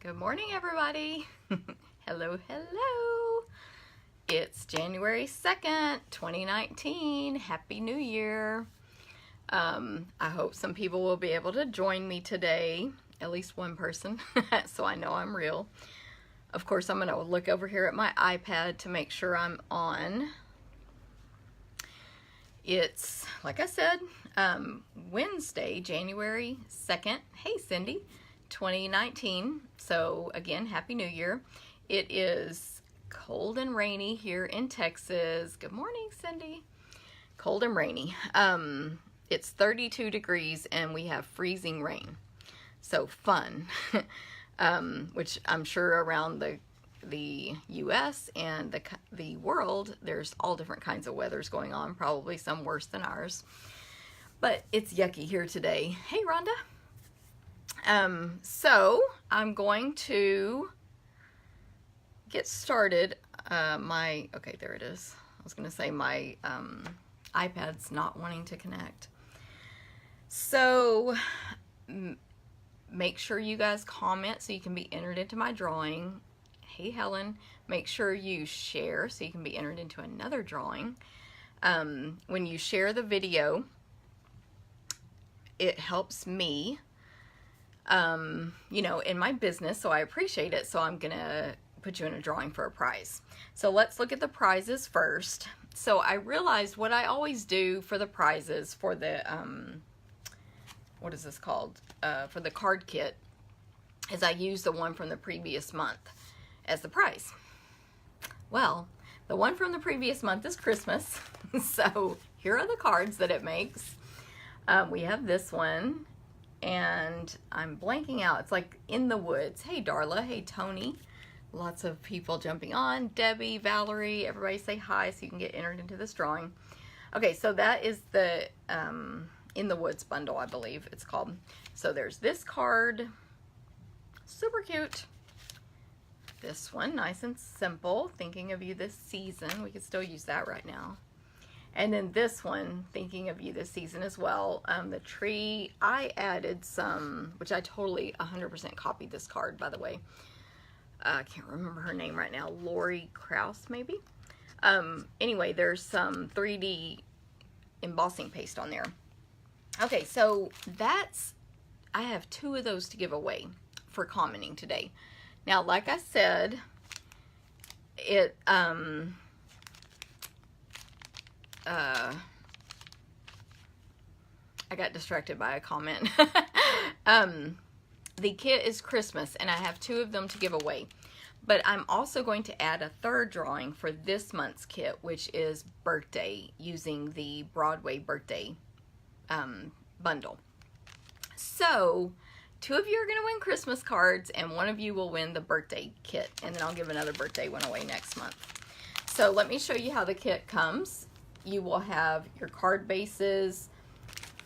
Good morning, everybody. Hello, hello. It's January 2nd, 2019. Happy New Year. I hope some people will be able to join me today, at least one person, so I know I'm real. Of course, I'm going to look over here at my iPad to make sure I'm on. It's, like I said, Wednesday, January 2nd. Hey, Cindy. 2019. So again, Happy New Year. It is cold and rainy here in Texas. Good morning, Cindy. Cold and rainy. It's 32 degrees and we have freezing rain. So fun. Which I'm sure around the US and the world, there's all different kinds of weathers going on, probably some worse than ours. But it's yucky here today. Hey, Rhonda. So I'm going to get started. Okay, there it is. I was going to say my iPad's not wanting to connect. So make sure you guys comment so you can be entered into my drawing. Hey, Helen, make sure you share so you can be entered into another drawing. When you share the video, it helps me you know, in my business, so I appreciate it. So I'm gonna put you in a drawing for a prize. So let's look at the prizes first. So I realized what I always do for the prizes for the what is this called, for the card kit, is I use the one from the previous month as the prize. Well, the one from the previous month is Christmas. So here are the cards that it makes. We have this one. And I'm blanking out. It's like In the Woods. Hey, Darla. Hey, Tony. Lots of people jumping on. Debbie, Valerie, everybody say hi so you can get entered into this drawing. Okay, so that is the In the Woods bundle, I believe it's called. So there's this card. Super cute. This one, nice and simple. Thinking of you this season. We could still use that right now. And then this one, Thinking of You this season as well. The tree, I added some, which I totally 100% copied this card, by the way. I can't remember her name right now. Lori Krause, maybe? Anyway, there's some 3D embossing paste on there. Okay, so I have 2 of those to give away for commenting today. Now, like I said, I got distracted by a comment. The kit is Christmas, and I have 2 of them to give away. But I'm also going to add a 3rd drawing for this month's kit, which is birthday, using the Broadway birthday bundle. So 2 of you are going to win Christmas cards, and 1 of you will win the birthday kit. And then I'll give another birthday one away next month. So let me show you how the kit comes. You will have your card bases,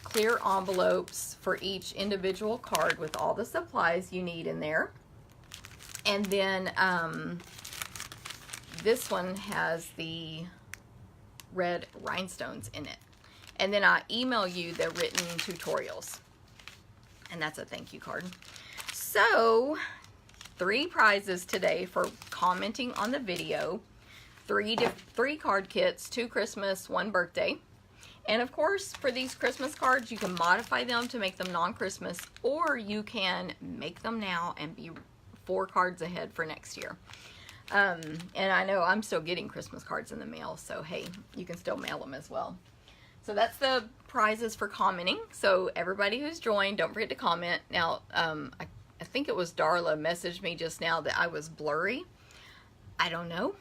clear envelopes for each individual card with all the supplies you need in there. And then this one has the red rhinestones in it. And then I email you the written tutorials. And that's a thank you card. So 3 prizes today for commenting on the video. 3 card kits, 2 Christmas, 1 birthday. And of course, for these Christmas cards, you can modify them to make them non-Christmas, or you can make them now and be 4 cards ahead for next year. And I know I'm still getting Christmas cards in the mail, so hey, you can still mail them as well. So that's the prizes for commenting. So everybody who's joined, don't forget to comment. Now, I think it was Darla messaged me just now that I was blurry. I don't know.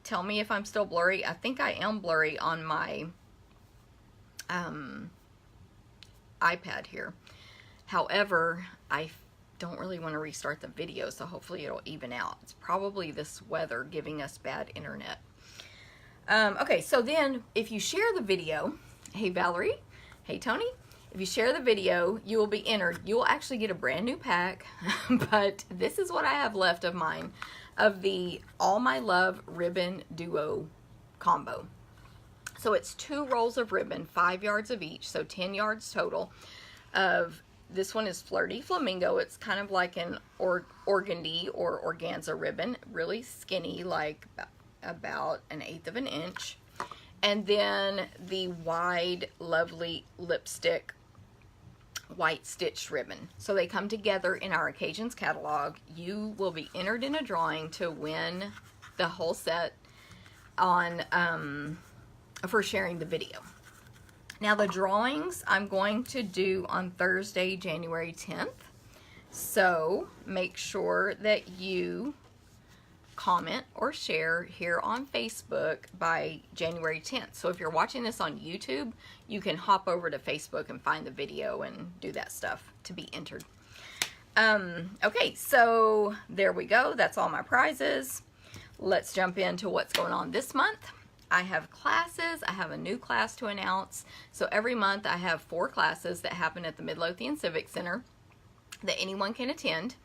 Tell me if I'm still blurry. I think I am blurry on my iPad here. However, I don't really want to restart the video, so hopefully it'll even out. It's probably this weather giving us bad internet. Okay, so then if you share the video, hey Valerie, hey Tony, if you share the video, you will be entered. You will actually get a brand new pack, but this is what I have left of mine, of the All My Love Ribbon Duo combo. So it's 2 rolls of ribbon, 5 yards of each, so 10 yards total, of This one is Flirty Flamingo. It's kind of like an organdy or organza ribbon, really skinny, like about 1/8 of an inch. And then the wide, lovely lipstick white stitched ribbon. So they come together in our Occasions catalog. You will be entered in a drawing to win the whole set on for sharing the video. Now the drawings I'm going to do on Thursday, January 10th. So make sure that you comment or share here on Facebook by January 10th. So if you're watching this on YouTube, you can hop over to Facebook and find the video and do that stuff to be entered. Okay, so there we go. That's all my prizes. Let's jump into what's going on this month. I have classes. I have a new class to announce. So every month I have 4 classes that happen at the Midlothian Civic Center that anyone can attend.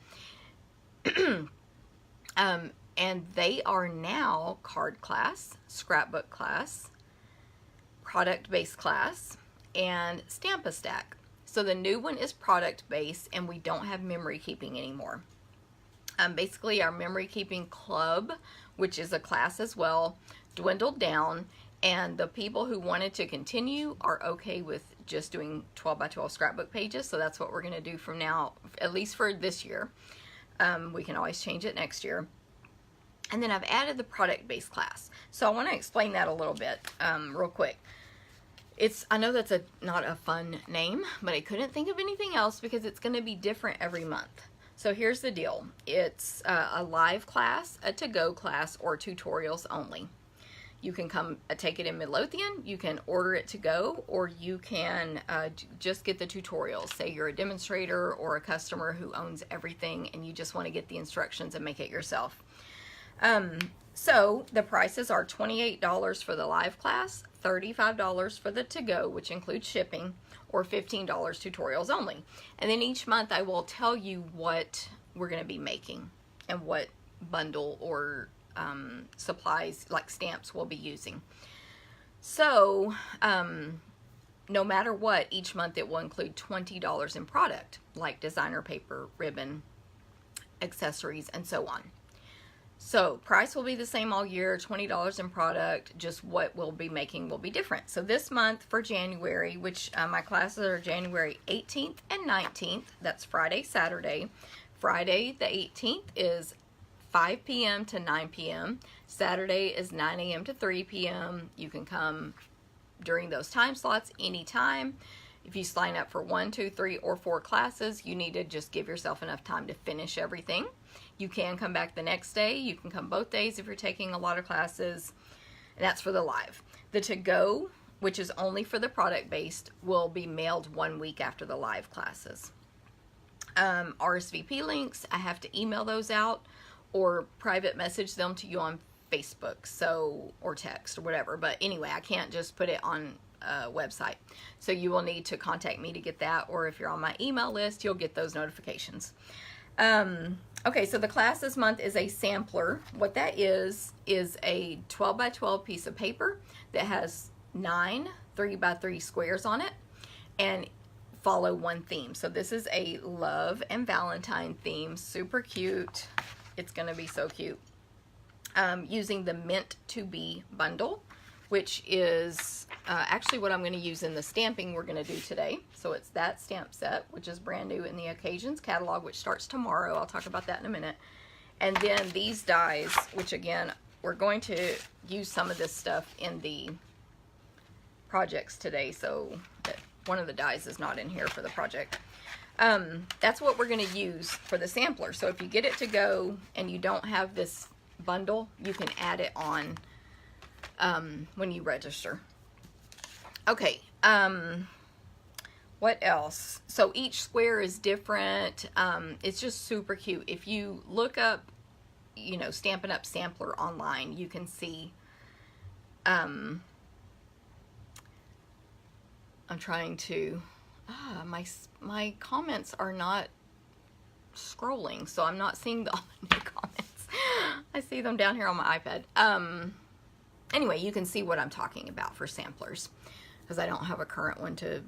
And they are now card class, scrapbook class, product-based class, and Stamp-A-Stack. So the new one is product-based, and we don't have memory keeping anymore. Basically, our memory keeping club, which is a class as well, dwindled down, and the people who wanted to continue are okay with just doing 12 by 12 scrapbook pages. So that's what we're going to do from now, at least for this year. We can always change it next year. And then I've added the product-based class. So I want to explain that a little bit real quick. I know that's not a fun name, but I couldn't think of anything else because it's going to be different every month. So here's the deal. It's a live class, a to-go class, or tutorials only. You can come take it in Midlothian, you can order it to go, or you can just get the tutorials. Say you're a demonstrator or a customer who owns everything and you just want to get the instructions and make it yourself. So the prices are $28 for the live class, $35 for the to-go, which includes shipping, or $15 tutorials only. And then each month I will tell you what we're going to be making and what bundle or supplies like stamps we'll be using. So no matter what, each month it will include $20 in product, like designer paper, ribbon, accessories, and so on. So price will be the same all year, $20 in product, just what we'll be making will be different. So this month for January, which my classes are January 18th and 19th, that's Friday, Saturday. Friday the 18th is 5 p.m. to 9 p.m. Saturday is 9 a.m. to 3 p.m. You can come during those time slots anytime. If you sign up for 1, 2, 3, or 4 classes, you need to just give yourself enough time to finish everything. You can come back the next day. You can come both days if you're taking a lot of classes. And that's for the live. The to-go, which is only for the product-based, will be mailed 1 week after the live classes. RSVP links, I have to email those out or private message them to you on Facebook, or text or whatever. But anyway, I can't just put it on a website. So you will need to contact me to get that, or if you're on my email list, you'll get those notifications. Okay, so the class this month is a sampler. What that is a 12 by 12 piece of paper that has 9 3 by 3 squares on it and follow one theme. So this is a love and Valentine theme, super cute. It's going to be so cute. Using the Meant to Be bundle, which is actually what I'm going to use in the stamping we're going to do today. So it's that stamp set, which is brand new in the Occasions catalog, which starts tomorrow. I'll talk about that in a minute. And then these dies, which again, we're going to use some of this stuff in the projects today. So that one of the dies is not in here for the project. That's what we're going to use for the sampler. So if you get it to go and you don't have this bundle, you can add it on when you register. Okay, what else? So each square is different. It's just super cute. If you look up, Stampin' Up! Sampler online, you can see, I'm trying to, my comments are not scrolling, so I'm not seeing all the new comments. I see them down here on my iPad. Anyway, you can see what I'm talking about for samplers, because I don't have a current one to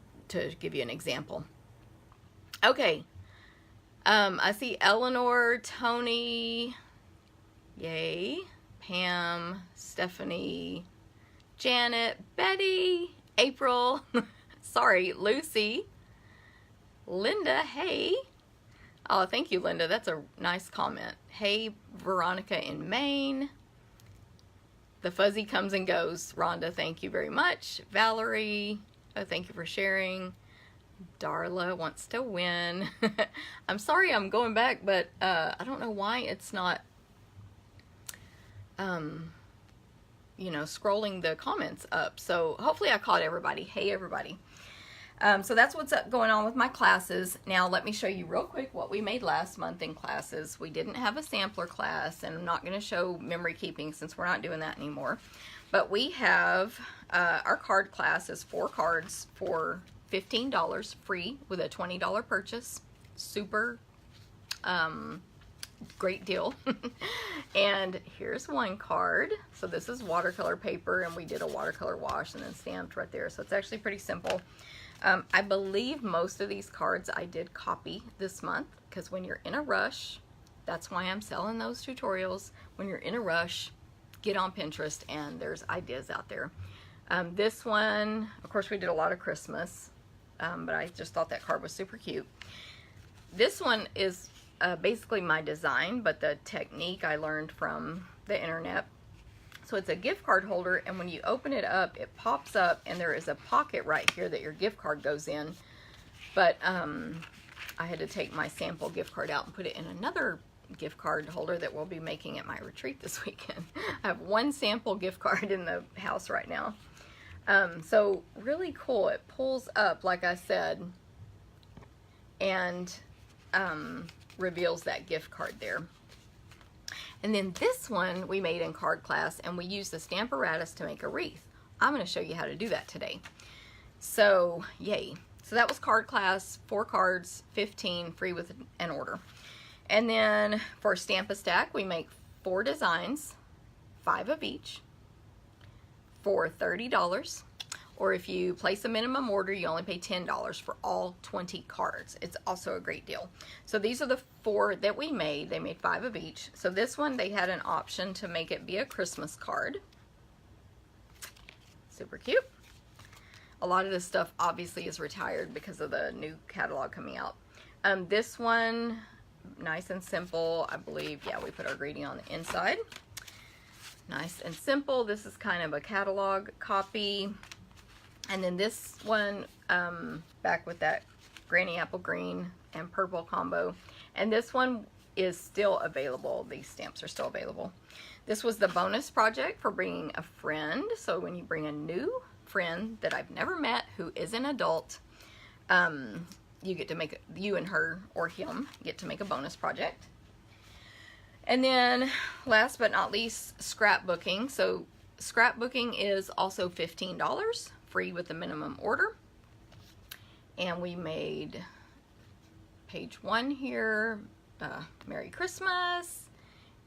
give you an example. Okay. I see Eleanor, Tony, yay, Pam, Stephanie, Janet, Betty, April, sorry, Lucy, Linda, hey. Oh, thank you, Linda. That's a nice comment. Hey, Veronica in Maine. The fuzzy comes and goes. Rhonda, thank you very much. Valerie, oh, thank you for sharing. Darla wants to win. I'm sorry I'm going back, but I don't know why it's not, you know, scrolling the comments up. So hopefully I caught everybody. Hey, everybody. So that's what's going on with my classes. Now let me show you real quick what we made last month in classes. We didn't have a sampler class, and I'm not going to show memory keeping since we're not doing that anymore. But we have our card class is 4 cards for $15 free with a $20 purchase. Super great deal. And here's one card. So this is watercolor paper, and we did a watercolor wash and then stamped right there. So it's actually pretty simple. I believe most of these cards I did copy this month, because when you're in a rush, that's why I'm selling those tutorials. When you're in a rush, get on Pinterest and there's ideas out there. This one, of course, we did a lot of Christmas, but I just thought that card was super cute. This one is basically my design, but the technique I learned from the internet. So it's a gift card holder, and when you open it up, it pops up, and there is a pocket right here that your gift card goes in. But I had to take my sample gift card out and put it in another gift card holder that we'll be making at my retreat this weekend. I have one sample gift card in the house right now. So really cool. It pulls up, like I said, and reveals that gift card there. And then this one we made in card class, and we used the stamp Aratus to make a wreath. I'm going to show you how to do that today. So, yay. So that was card class, 4 cards, 15, free with an order. And then for Stamp-A-Stack, we make 4 designs, 5 of each, for $30. Or if you place a minimum order, you only pay $10 for all 20 cards. It's also a great deal. So these are the 4 that we made. They made 5 of each. So this one, they had an option to make it be a Christmas card. Super cute. A lot of this stuff obviously is retired because of the new catalog coming out. This one, nice and simple. I believe, yeah, we put our greeting on the inside. Nice and simple. This is kind of a catalog copy. And then this one, back with that Granny Apple Green and Purple combo. And this one is still available. These stamps are still available. This was the bonus project for bringing a friend. So when you bring a new friend that I've never met who is an adult, you get to make, you and her or him get to make a bonus project. And then last but not least, scrapbooking. So scrapbooking is also $15. Free with the minimum order. And we made page 1 here, Merry Christmas,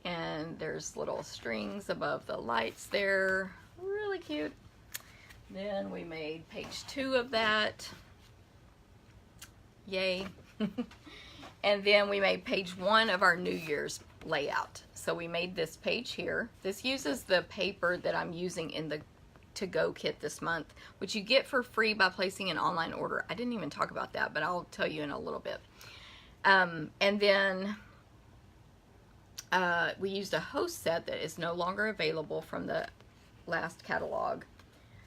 and there's little strings above the lights there, really cute. Then we made page 2 of that, yay. And then we made page 1 of our New Year's layout. So we made this page here. This uses the paper that I'm using in the to-go kit this month, which you get for free by placing an online order. I didn't even talk about that, but I'll tell you in a little bit. And then we used a host set that is no longer available from the last catalog.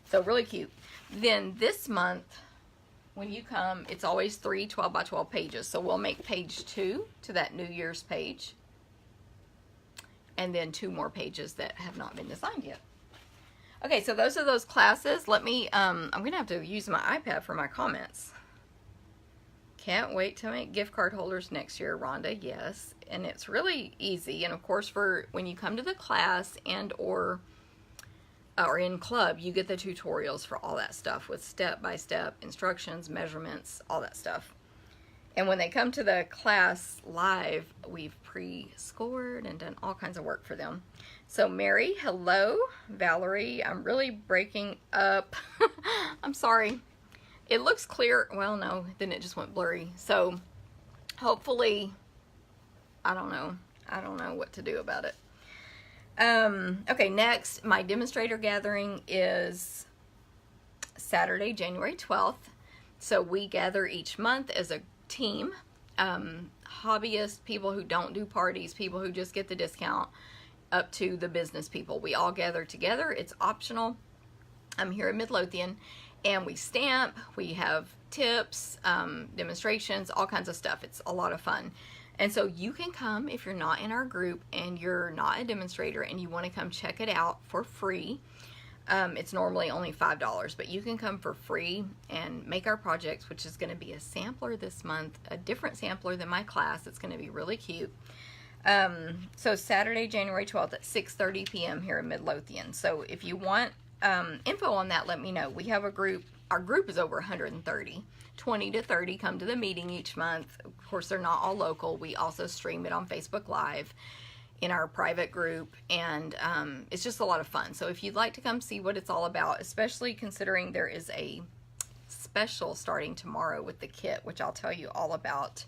So really cute. Then this month, when you come, it's always 3 12 by 12 pages. So we'll make page 2 to that New Year's page. And then 2 more pages that have not been designed yet. Okay, so those are those classes. Let me, I'm going to have to use my iPad for my comments. Can't wait to make gift card holders next year, Rhonda. Yes, and it's really easy. And of course, for when you come to the class and or in club, you get the tutorials for all that stuff with step-by-step instructions, measurements, all that stuff. And when they come to the class live, we've pre-scored and done all kinds of work for them. So Mary, hello. Valerie, I'm really breaking up. I'm sorry. It looks clear. Well, no, then it just went blurry. So hopefully, I don't know what to do about it. Okay, next, my Demonstrator Gathering is Saturday, January 12th. So we gather each month as a team, hobbyists, people who don't do parties, people who just get the discount, up to the business people. We all gather together. It's optional. I'm here in Midlothian, and we stamp, we have tips, demonstrations, all kinds of stuff. It's a lot of fun. And so you can come if you're not in our group and you're not a demonstrator and you want to come check it out for free. It's normally only $5, but you can come for free and make our projects, which is going to be a sampler this month, a different sampler than my class. It's going to be really cute. So Saturday, January 12th at 6:30 p.m. here in Midlothian. So if you want info on that, let me know. We have a group. Our group is over 130. 20 to 30 come to the meeting each month. Of course, they're not all local. We also stream it on Facebook Live in our private group, and it's just a lot of fun. So if you'd like to come see what it's all about, especially considering there is a special starting tomorrow with the kit, which I'll tell you all about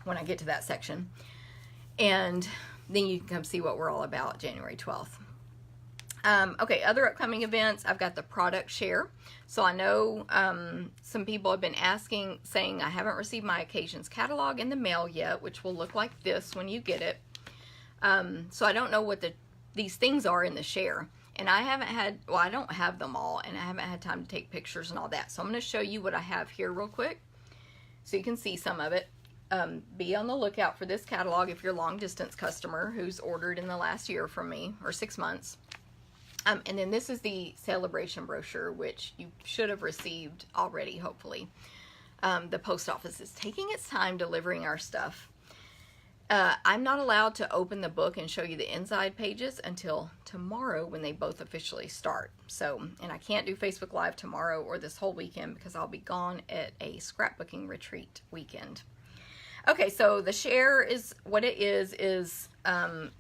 when I get to that section. And then you can come see what we're all about January 12th. Okay, other upcoming events, I've got the product share. So I know some people have been asking, saying I haven't received my occasions catalog in the mail yet, which will look like this when you get it. So I don't know what these things are in the share. And I haven't had, well, I don't have them all, and I haven't had time to take pictures and all that. So I'm going to show you what I have here real quick so you can see some of it. Be on the lookout for this catalog if you're a long distance customer who's ordered in the last year from me, or 6 months. And then this is the celebration brochure, which you should have received already, hopefully. The post office is taking its time delivering our stuff. I'm not allowed to open the book and show you the inside pages until tomorrow when they both officially start. So, and I can't do Facebook Live tomorrow or this whole weekend because I'll be gone at a scrapbooking retreat weekend. Okay, so the share is, what it is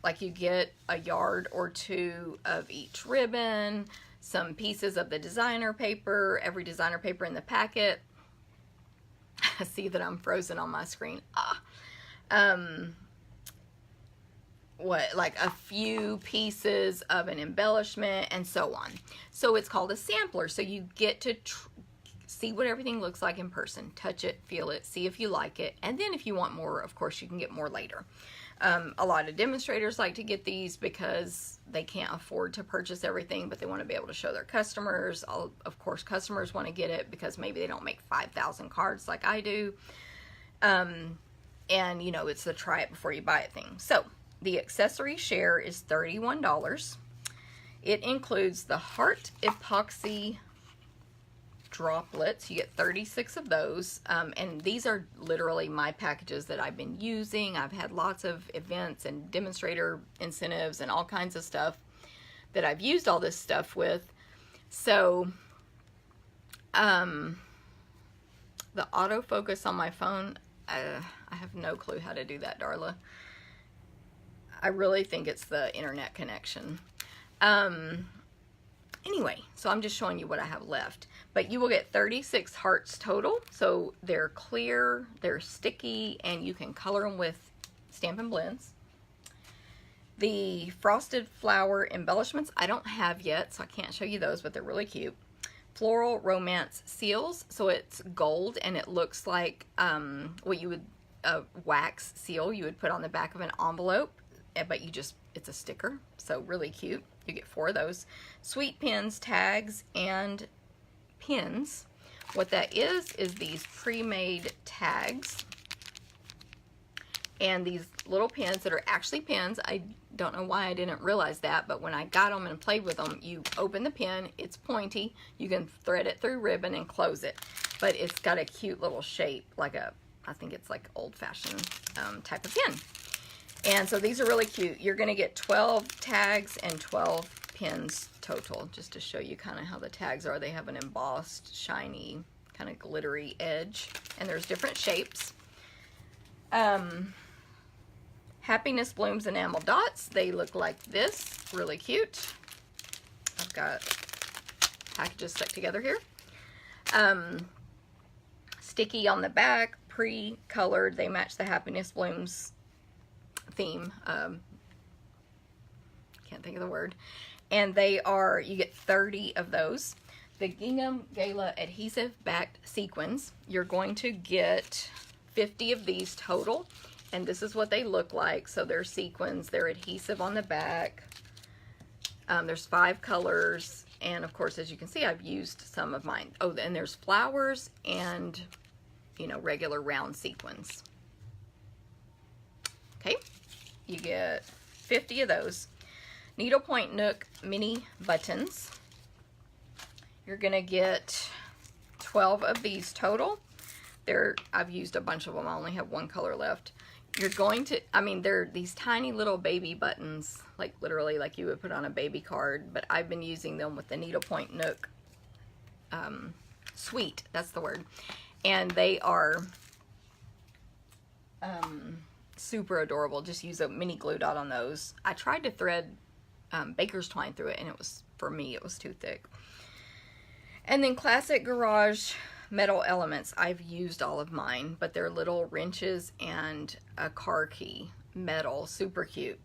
like you get a yard or two of each ribbon, some pieces of the designer paper, every designer paper in the packet. I see that I'm frozen on my screen. Like a few pieces of an embellishment and so on. So it's called a sampler. So you get to see what everything looks like in person, touch it, feel it, see if you like it, and then if you want more, of course, you can get more later. A lot of demonstrators like to get these because they can't afford to purchase everything, but they want to be able to show their customers. Of course, customers want to get it because maybe they don't make 5,000 cards like I do. And, you know, it's the try it before you buy it thing. So the accessory share is $31. It includes the heart epoxy droplets. You get 36 of those, and these are literally my packages that I've been using. I've had lots of events and demonstrator incentives and all kinds of stuff that I've used all this stuff with. So the autofocus on my phone, I have no clue how to do that, Darla. I really think it's the internet connection. Anyway, so I'm just showing you what I have left. But you will get 36 hearts total. So they're clear, they're sticky, and you can color them with Stampin' Blends. The frosted flower embellishments I don't have yet, so I can't show you those, but they're really cute. Floral romance seals. So it's gold, and it looks like what you would, a wax seal you would put on the back of an envelope, but it's a sticker, so really cute. You get 4 of those. Sweet pins, tags, and pins. What that is these pre-made tags and these little pins that are actually pins. I don't know why I didn't realize that, but when I got them and played with them, you open the pin, it's pointy, you can thread it through ribbon and close it, but it's got a cute little shape, like I think it's like old-fashioned type of pin. And so these are really cute. You're going to get 12 tags and 12 pins total, just to show you kind of how the tags are. They have an embossed, shiny, kind of glittery edge, and there's different shapes. Happiness Blooms Enamel Dots. They look like this. Really cute. I've got packages stuck together here. Sticky on the back, pre-colored. They match the Happiness Blooms theme. Can't think of the word. And they are, you get 30 of those. The Gingham Gala adhesive backed sequins, you're going to get 50 of these total. And this is what they look like. So they're sequins, they're adhesive on the back. There's 5 colors. And of course, as you can see, I've used some of mine. Oh, and there's flowers and, you know, regular round sequins. Okay, you get 50 of those. Needlepoint Nook mini buttons. You're gonna get 12 of these total. I've used a bunch of them. I only have one color left. You're going to, I mean, they're these tiny little baby buttons, like literally like you would put on a baby card, but I've been using them with the Needlepoint Nook Sweet, that's the word. And they are super adorable. Just use a mini glue dot on those. I tried to thread baker's twine through it, and it was, for me, it was too thick. And then Classic Garage metal elements. I've used all of mine, but they're little wrenches and a car key metal, super cute.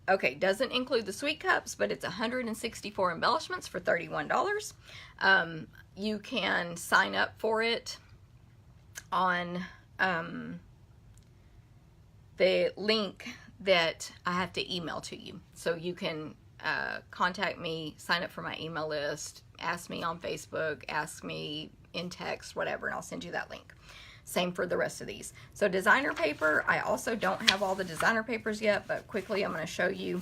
Okay, doesn't include the sweet cups, but it's 164 embellishments for $31. You can sign up for it on the link that I have to email to you. So you can contact me, sign up for my email list, ask me on Facebook, ask me in text, whatever, and I'll send you that link. Same for the rest of these. So designer paper, I also don't have all the designer papers yet, but quickly I'm going to show you.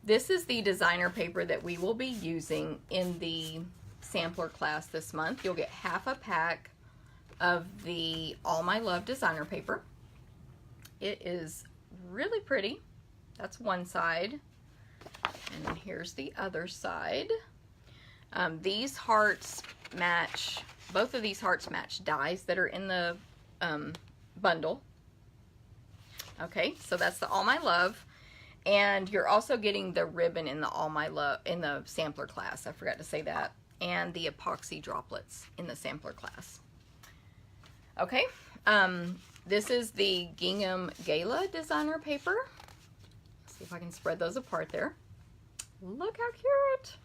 This is the designer paper that we will be using in the sampler class this month. You'll get half a pack of the All My Love designer paper. It is really pretty. That's one side. And then here's the other side. These hearts match, both of these hearts match dies that are in the bundle. Okay, so that's the All My Love. And you're also getting the ribbon in the All My Love, in the sampler class. I forgot to say that. And the epoxy droplets in the sampler class. Okay, this is the Gingham Gala designer paper. Let's see if I can spread those apart there. Look how cute.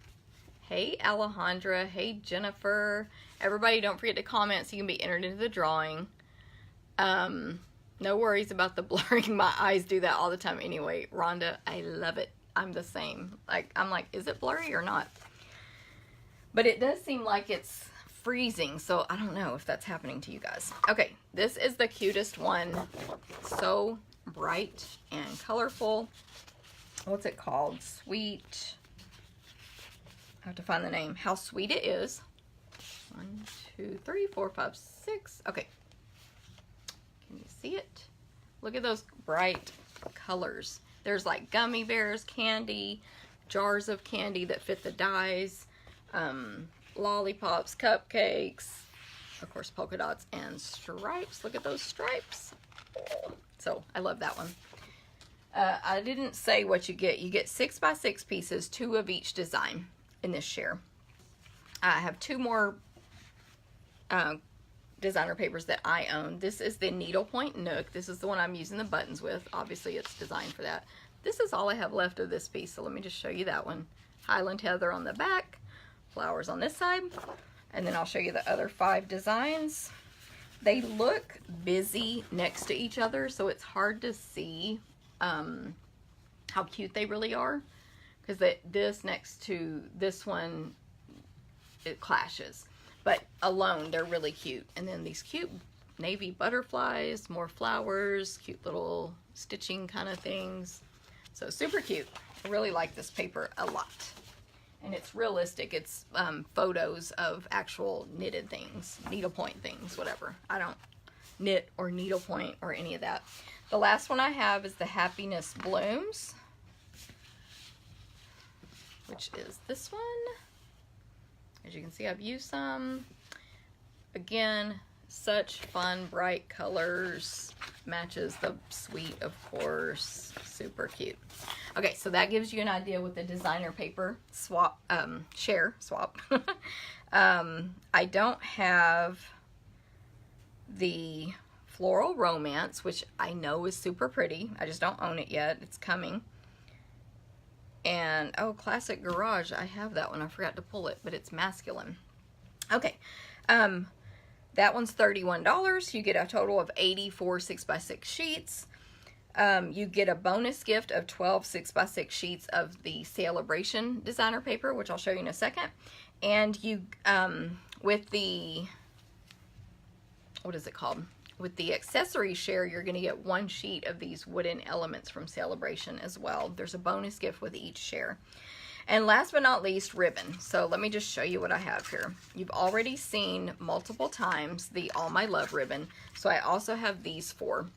Hey Alejandra, hey Jennifer. Everybody don't forget to comment so you can be entered into the drawing. No worries about the blurring. My eyes do that all the time anyway. Rhonda, I love it. I'm the same. I'm like, is it blurry or not? But it does seem like it's freezing, so I don't know if that's happening to you guys. Okay, this is the cutest one. So bright and colorful. What's it called? Sweet. I have to find the name. How Sweet It Is. 1, 2, 3, 4, 5, 6. Okay. Can you see it? Look at those bright colors. There's like gummy bears, candy, jars of candy that fit the dies, lollipops, cupcakes, of course polka dots and stripes. Look at those stripes. So I love that one. I didn't say what you get. You get 6x6 pieces, 2 of each design in this share. I have 2 more designer papers that I own. This is the Needlepoint Nook. This is the one I'm using the buttons with. Obviously it's designed for that. This is all I have left of this piece, so let me just show you that one. Highland Heather on the back, flowers on this side, and then I'll show you the other 5 designs. They look busy next to each other, so it's hard to see how cute they really are, because this next to this one, it clashes. But alone, they're really cute. And then these cute navy butterflies, more flowers, cute little stitching kind of things. So super cute. I really like this paper a lot. And it's realistic. It's photos of actual knitted things, needlepoint things, whatever. I don't knit or needlepoint or any of that. The last one I have is the Happiness Blooms, which is this one. As you can see, I've used some. Again, such fun, bright colors. Matches the sweet, of course. Super cute. Okay, so that gives you an idea with the designer paper swap, share swap. I don't have the Floral Romance, which I know is super pretty. I just don't own it yet. It's coming. And, oh, Classic Garage. I have that one. I forgot to pull it, but it's masculine. Okay. That one's $31. You get a total of 84 6x6 sheets. You get a bonus gift of 12 6x6 sheets of the Celebration designer paper, which I'll show you in a second. And you, with the, what is it called? With the accessory share, you're going to get 1 sheet of these wooden elements from Celebration as well. There's a bonus gift with each share. And last but not least, ribbon. So let me just show you what I have here. You've already seen multiple times the All My Love ribbon. So I also have these 4.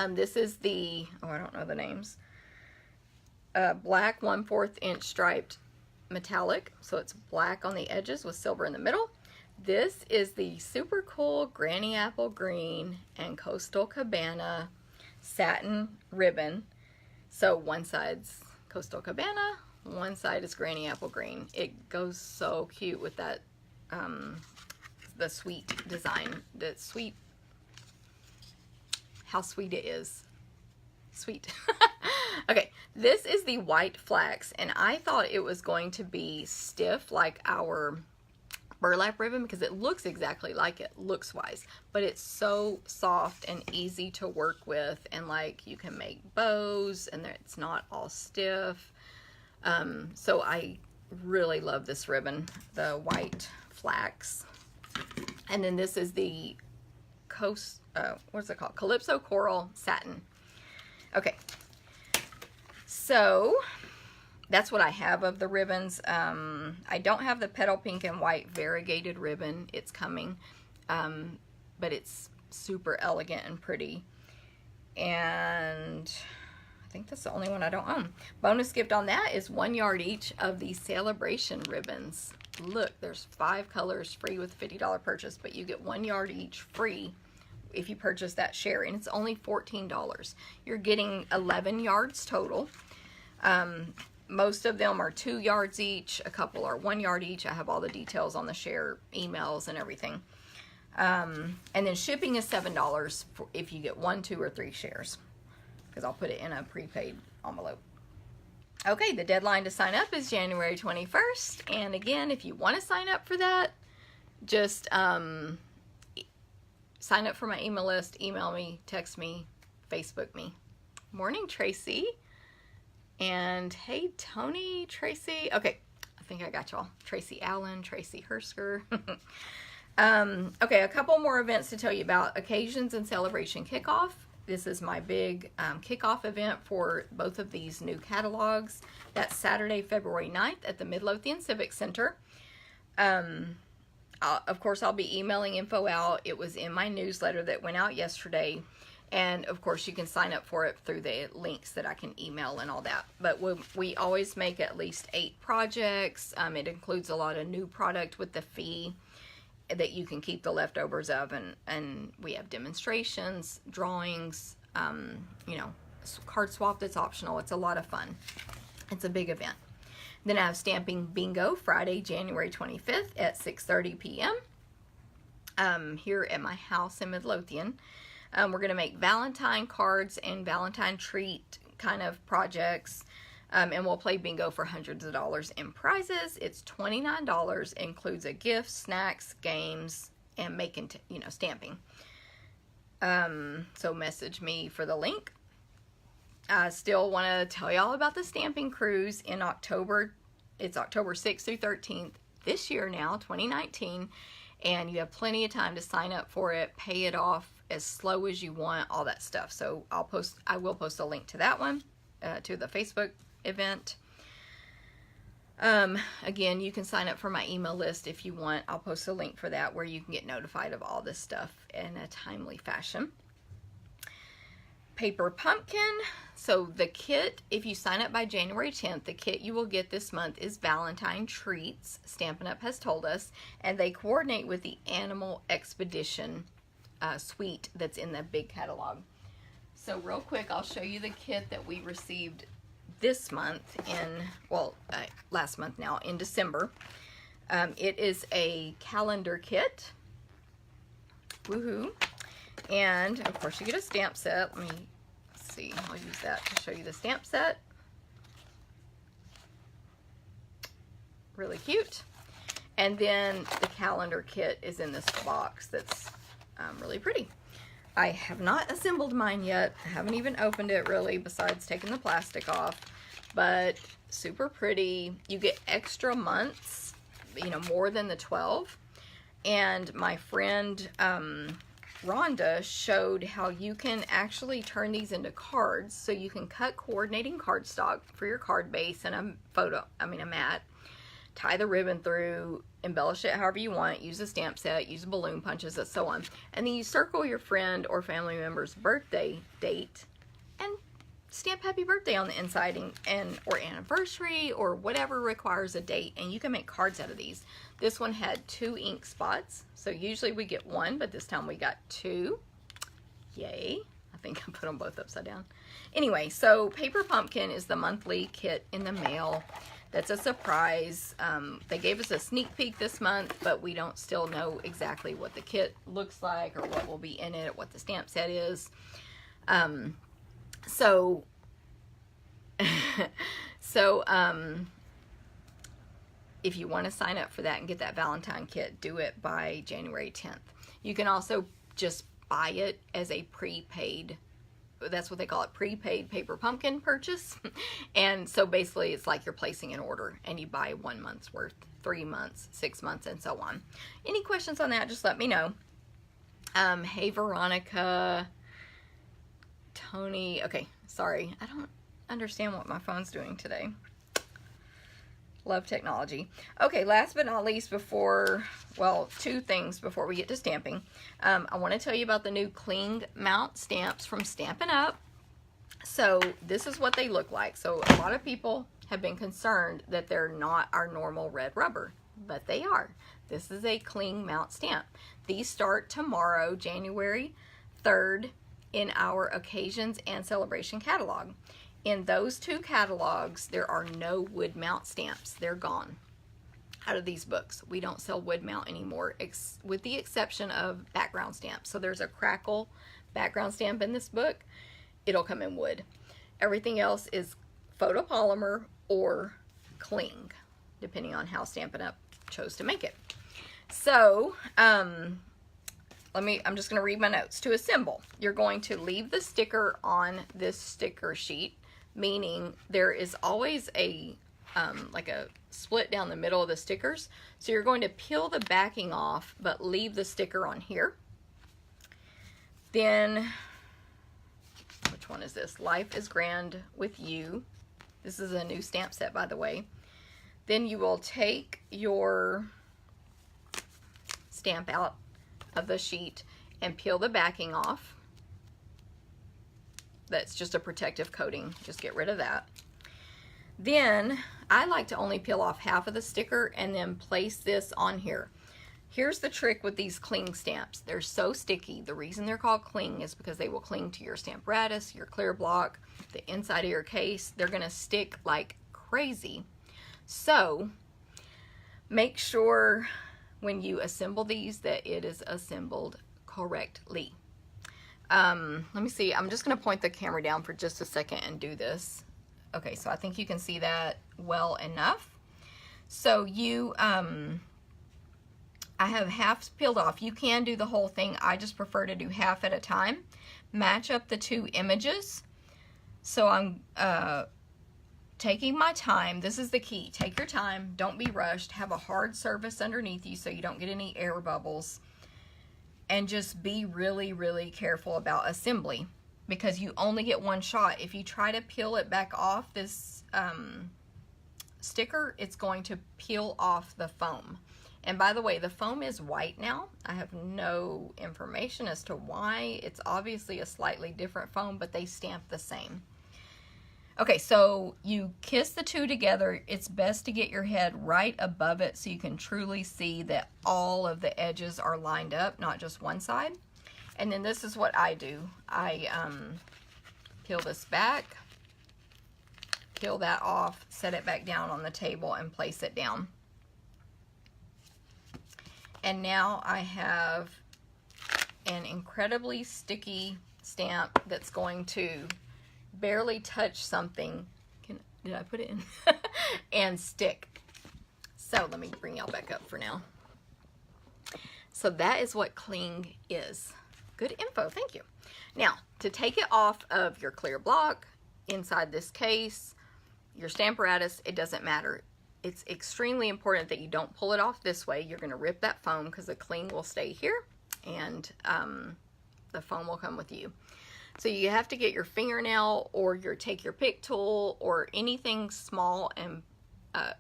This is the, oh, I don't know the names. Black 1/4 inch striped metallic. So it's black on the edges with silver in the middle. This is the super cool Granny Apple Green and Coastal Cabana satin ribbon. So one side's Coastal Cabana, one side is Granny Apple Green. It goes so cute with that, the sweet design, the sweet, how sweet it is. Sweet. Okay, this is the white flax, and I thought it was going to be stiff like our burlap ribbon because it looks exactly like it looks wise, but it's so soft and easy to work with, and like you can make bows and it's not all stiff. So I really love this ribbon, the white flax. And then this is the what's it called? Calypso Coral Satin. Okay, so that's what I have of the ribbons. I don't have the petal pink and white variegated ribbon. It's coming, but it's super elegant and pretty. And I think that's the only one I don't own. Bonus gift on that is 1 yard each of the Celebration ribbons. Look, there's 5 colors free with a $50 purchase, but you get 1 yard each free if you purchase that share, and it's only $14. You're getting 11 yards total. Most of them are 2 yards each. A couple are 1 yard each. I have all the details on the share emails and everything. And then shipping is $7 if you get 1, 2, or 3 shares, because I'll put it in a prepaid envelope. Okay, the deadline to sign up is January 21st. And again, if you want to sign up for that, just sign up for my email list, email me, text me, Facebook me. Morning, Tracy. And hey, Tony, Tracy. Okay, I think I got y'all. Tracy Allen, Tracy Hersker. Okay, a couple more events to tell you about. Occasions and Celebration Kickoff. This is my big kickoff event for both of these new catalogs. That's Saturday, February 9th at the Midlothian Civic Center. Of course, I'll be emailing info out. It was in my newsletter that went out yesterday. And, of course, you can sign up for it through the links that I can email and all that. But we always make at least 8 projects. It includes a lot of new product with the fee that you can keep the leftovers of. And we have demonstrations, drawings, you know, card swap that's optional. It's a lot of fun. It's a big event. Then I have Stamping Bingo Friday, January 25th at 6:30 p.m. Here at my house in Midlothian. We're going to make Valentine cards and Valentine treat kind of projects. And we'll play bingo for hundreds of dollars in prizes. It's $29, includes a gift, snacks, games, and making, stamping. So message me for the link. I still want to tell y'all about the stamping cruise in October. It's October 6th through 13th this year now, 2019. And you have plenty of time to sign up for it, pay it off as slow as you want, all that stuff. So I will post a link to that one, to the Facebook event. Again, you can sign up for my email list if you want. I'll post a link for that where you can get notified of all this stuff in a timely fashion. Paper Pumpkin. So the kit, if you sign up by January 10th, the kit you will get this month is Valentine Treats, Stampin' Up! Has told us, and they coordinate with the Animal Expedition suite that's in the big catalog. So real quick, I'll show you the kit that we received this month last month now, in December. It is a calendar kit. Woohoo! And of course you get a stamp set. Let me see, I'll use that to show you the stamp set. Really cute. And then the calendar kit is in this box that's really pretty. I have not assembled mine yet. I haven't even opened it really, besides taking the plastic off, but super pretty. You get extra months, you know, more than the 12. And my friend Rhonda showed how you can actually turn these into cards. So you can cut coordinating cardstock for your card base and a mat, tie the ribbon through, embellish it however you want, use a stamp set, use balloon punches, and so on. And then you circle your friend or family member's birthday date and stamp happy birthday on the inside, or anniversary, or whatever requires a date, and you can make cards out of these. This one had 2 ink spots, so usually we get 1, but this time we got 2. Yay. I think I put them both upside down. Anyway, so Paper Pumpkin is the monthly kit in the mail. That's a surprise. They gave us a sneak peek this month, but we don't still know exactly what the kit looks like or what will be in it, or what the stamp set is. If you want to sign up for that and get that Valentine kit, do it by January 10th. You can also just buy it as a prepaid, that's what they call it, prepaid Paper Pumpkin purchase. And so basically it's like you're placing an order and you buy 1 month's worth, 3 months, 6 months, and so on. Any questions on that, just let me know. Hey Veronica, Tony, okay, sorry, I don't understand what my phone's doing today. Love technology. Okay, last but not least, before, well, 2 things before we get to stamping. I want to tell you about the new Cling mount stamps from Stampin' Up. So this is what they look like. So a lot of people have been concerned that they're not our normal red rubber, but they are. This is a Cling mount stamp. These start tomorrow, January 3rd, in our occasions and celebration catalog. In those 2 catalogs, there are no wood mount stamps. They're gone out of these books. We don't sell wood mount anymore, with the exception of background stamps. So there's a Crackle background stamp in this book. It'll come in wood. Everything else is photopolymer or Cling, depending on how Stampin' Up chose to make it. So, I'm just going to read my notes. To assemble, you're going to leave the sticker on this sticker sheet, meaning there is always a like a split down the middle of the stickers. So you're going to peel the backing off, but leave the sticker on here. Then, which one is this? Life is Grand with You. This is a new stamp set, by the way. Then you will take your stamp out of the sheet and peel the backing off. That's just a protective coating. Just get rid of that. Then I like to only peel off half of the sticker and then place this on here. Here's the trick with these Cling stamps. They're so sticky. The reason they're called Cling is because they will cling to your Stamparatus, your clear block, the inside of your case. They're going to stick like crazy. So make sure when you assemble these that it is assembled correctly. Let me see. I'm just going to point the camera down for just a second and do this. Okay, so I think you can see that well enough. So you, I have half peeled off. You can do the whole thing. I just prefer to do half at a time. Match up the 2 images. So I'm taking my time. This is the key. Take your time. Don't be rushed. Have a hard surface underneath you so you don't get any air bubbles. And just be really, really careful about assembly, because you only get 1 shot. If you try to peel it back off this sticker, it's going to peel off the foam. And by the way, the foam is white now. I have no information as to why. It's obviously a slightly different foam, but they stamp the same. Okay, so you kiss the 2 together. It's best to get your head right above it so you can truly see that all of the edges are lined up, not just one side. And then this is what I do. I peel this back, peel that off, set it back down on the table, and place it down. And now I have an incredibly sticky stamp that's going to barely touch something. Did I put it in? And stick. So let me bring y'all back up for now. So that is what cling is. Good info, thank you. Now, to take it off of your clear block, inside this case, your stamp Aratus, it doesn't matter. It's extremely important that you don't pull it off this way. You're going to rip that foam because the cling will stay here, and the foam will come with you. So you have to get your fingernail or take your pick tool or anything small and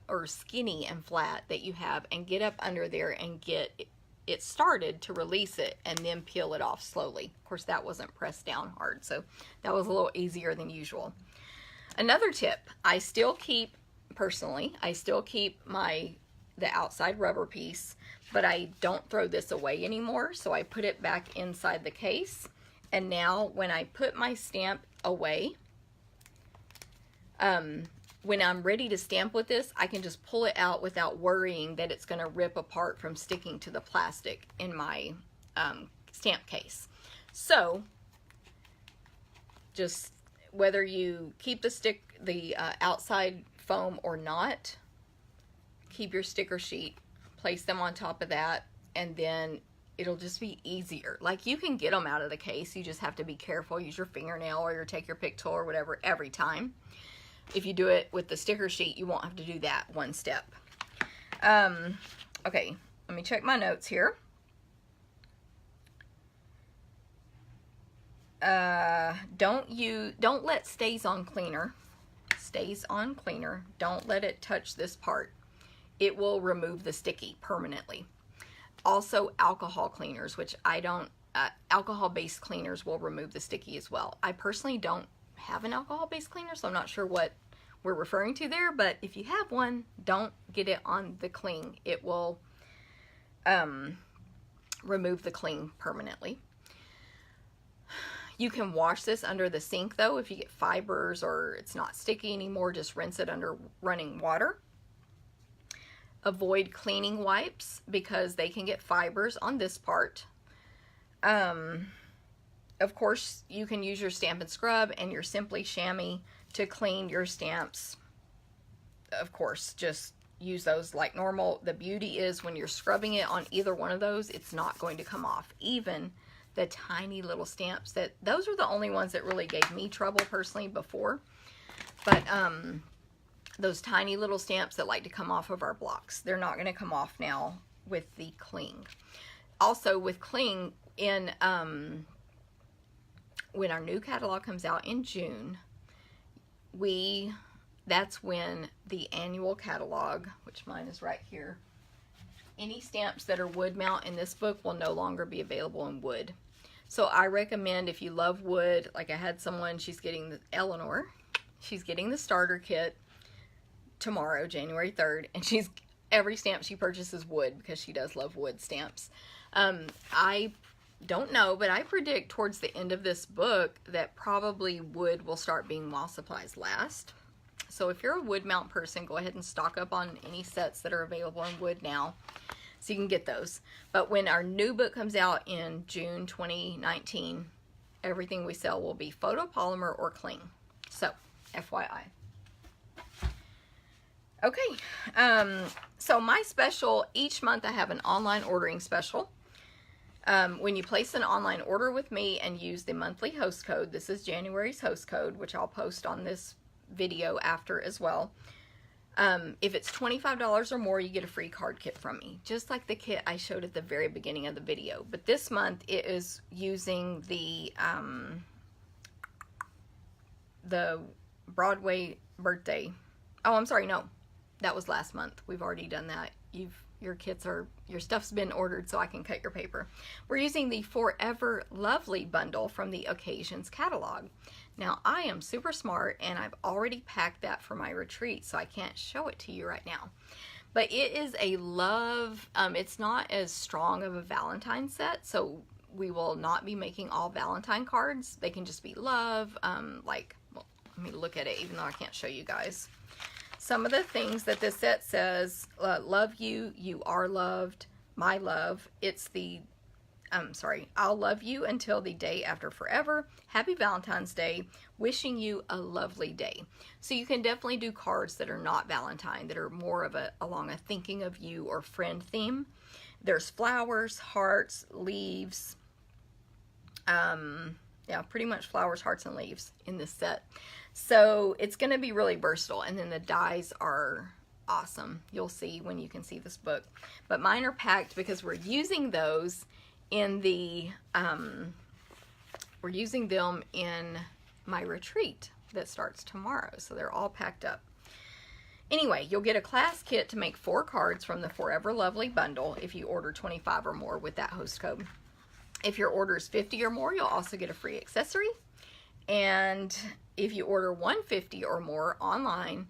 or skinny and flat that you have, and get up under there and get it started to release it, and then peel it off slowly. Of course, that wasn't pressed down hard, so that was a little easier than usual. Another tip, I still keep, personally, I still keep the outside rubber piece, but I don't throw this away anymore, so I put it back inside the case. And now when I put my stamp away, when I'm ready to stamp with this, I can just pull it out without worrying that it's going to rip apart from sticking to the plastic in my stamp case. So just whether you keep the outside foam or not, keep your sticker sheet, place them on top of that, and then it'll just be easier. Like, you can get them out of the case, you just have to be careful. Use your fingernail or take your pick tool or whatever every time. If you do it with the sticker sheet, you won't have to do that one step. Okay, let me check my notes here. Don't let stays on cleaner, don't let it touch this part. It will remove the sticky permanently. Also, alcohol cleaners, which I don't, alcohol-based cleaners will remove the sticky as well. I personally don't have an alcohol-based cleaner, so I'm not sure what we're referring to there, but if you have one, don't get it on the cling. It will remove the cling permanently. You can wash this under the sink, though. If you get fibers or it's not sticky anymore, just rinse it under running water. Avoid cleaning wipes because they can get fibers on this part. Of course, you can use your Stampin' Scrub and your Simply Chamois to clean your stamps. Of course, just use those like normal. The beauty is when you're scrubbing it on either one of those, it's not going to come off. Even the tiny little stamps, those are the only ones that really gave me trouble personally before. But those tiny little stamps that like to come off of our blocks, they're not going to come off now with the cling. Also with cling, when our new catalog comes out in June, that's when the annual catalog, which mine is right here, any stamps that are wood mount in this book will no longer be available in wood. So I recommend, if you love wood, like I had someone, Eleanor, she's getting the starter kit tomorrow, January 3rd, and every stamp she purchases wood because she does love wood stamps. I don't know, but I predict towards the end of this book that probably wood will start being while supplies last. So if you're a wood mount person, go ahead and stock up on any sets that are available in wood now, so you can get those. But when our new book comes out in June 2019, everything we sell will be photopolymer or cling. So, FYI. Okay, so my special, each month I have an online ordering special. When you place an online order with me and use the monthly host code, this is January's host code, which I'll post on this video after as well. If it's $25 or more, you get a free card kit from me, just like the kit I showed at the very beginning of the video. But this month it is using the Broadway birthday. Oh, I'm sorry, no, that was last month. We've already done that. Your stuff's been ordered, so I can cut your paper. We're using the Forever Lovely bundle from the Occasions catalog. Now, I am super smart, and I've already packed that for my retreat, so I can't show it to you right now. But it is a love, it's not as strong of a Valentine set, so we will not be making all Valentine cards. They can just be love, well, let me look at it, even though I can't show you guys. Some of the things that this set says, love you, you are loved, my love. It's the I'll love you until the day after forever. Happy Valentine's Day. Wishing you a lovely day. So you can definitely do cards that are not Valentine, that are more of along a thinking of you or friend theme. There's flowers, hearts, leaves. Yeah, pretty much flowers, hearts, and leaves in this set. So it's going to be really versatile. And then the dies are awesome. You'll see when you can see this book. But mine are packed because we're using those in the, we're using them in my retreat that starts tomorrow. So they're all packed up. Anyway, you'll get a class kit to make 4 cards from the Forever Lovely bundle if you order 25 or more with that host code. If your order is 50 or more, you'll also get a free accessory. And if you order 150 or more online,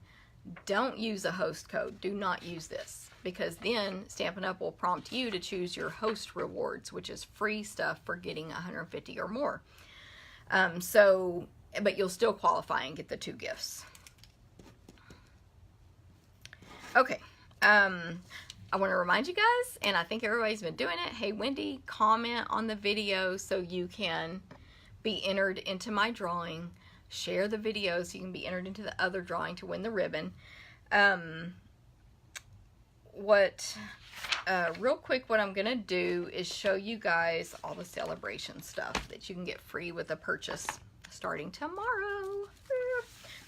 don't use a host code. Do not use this, because then Stampin' Up! Will prompt you to choose your host rewards, which is free stuff for getting 150 or more. But you'll still qualify and get the 2 gifts. Okay. I want to remind you guys, and I think everybody's been doing it. Hey, Wendy, comment on the video so you can be entered into my drawing. Share the video so you can be entered into the other drawing to win the ribbon. Real quick, what I'm going to do is show you guys all the celebration stuff that you can get free with a purchase starting tomorrow.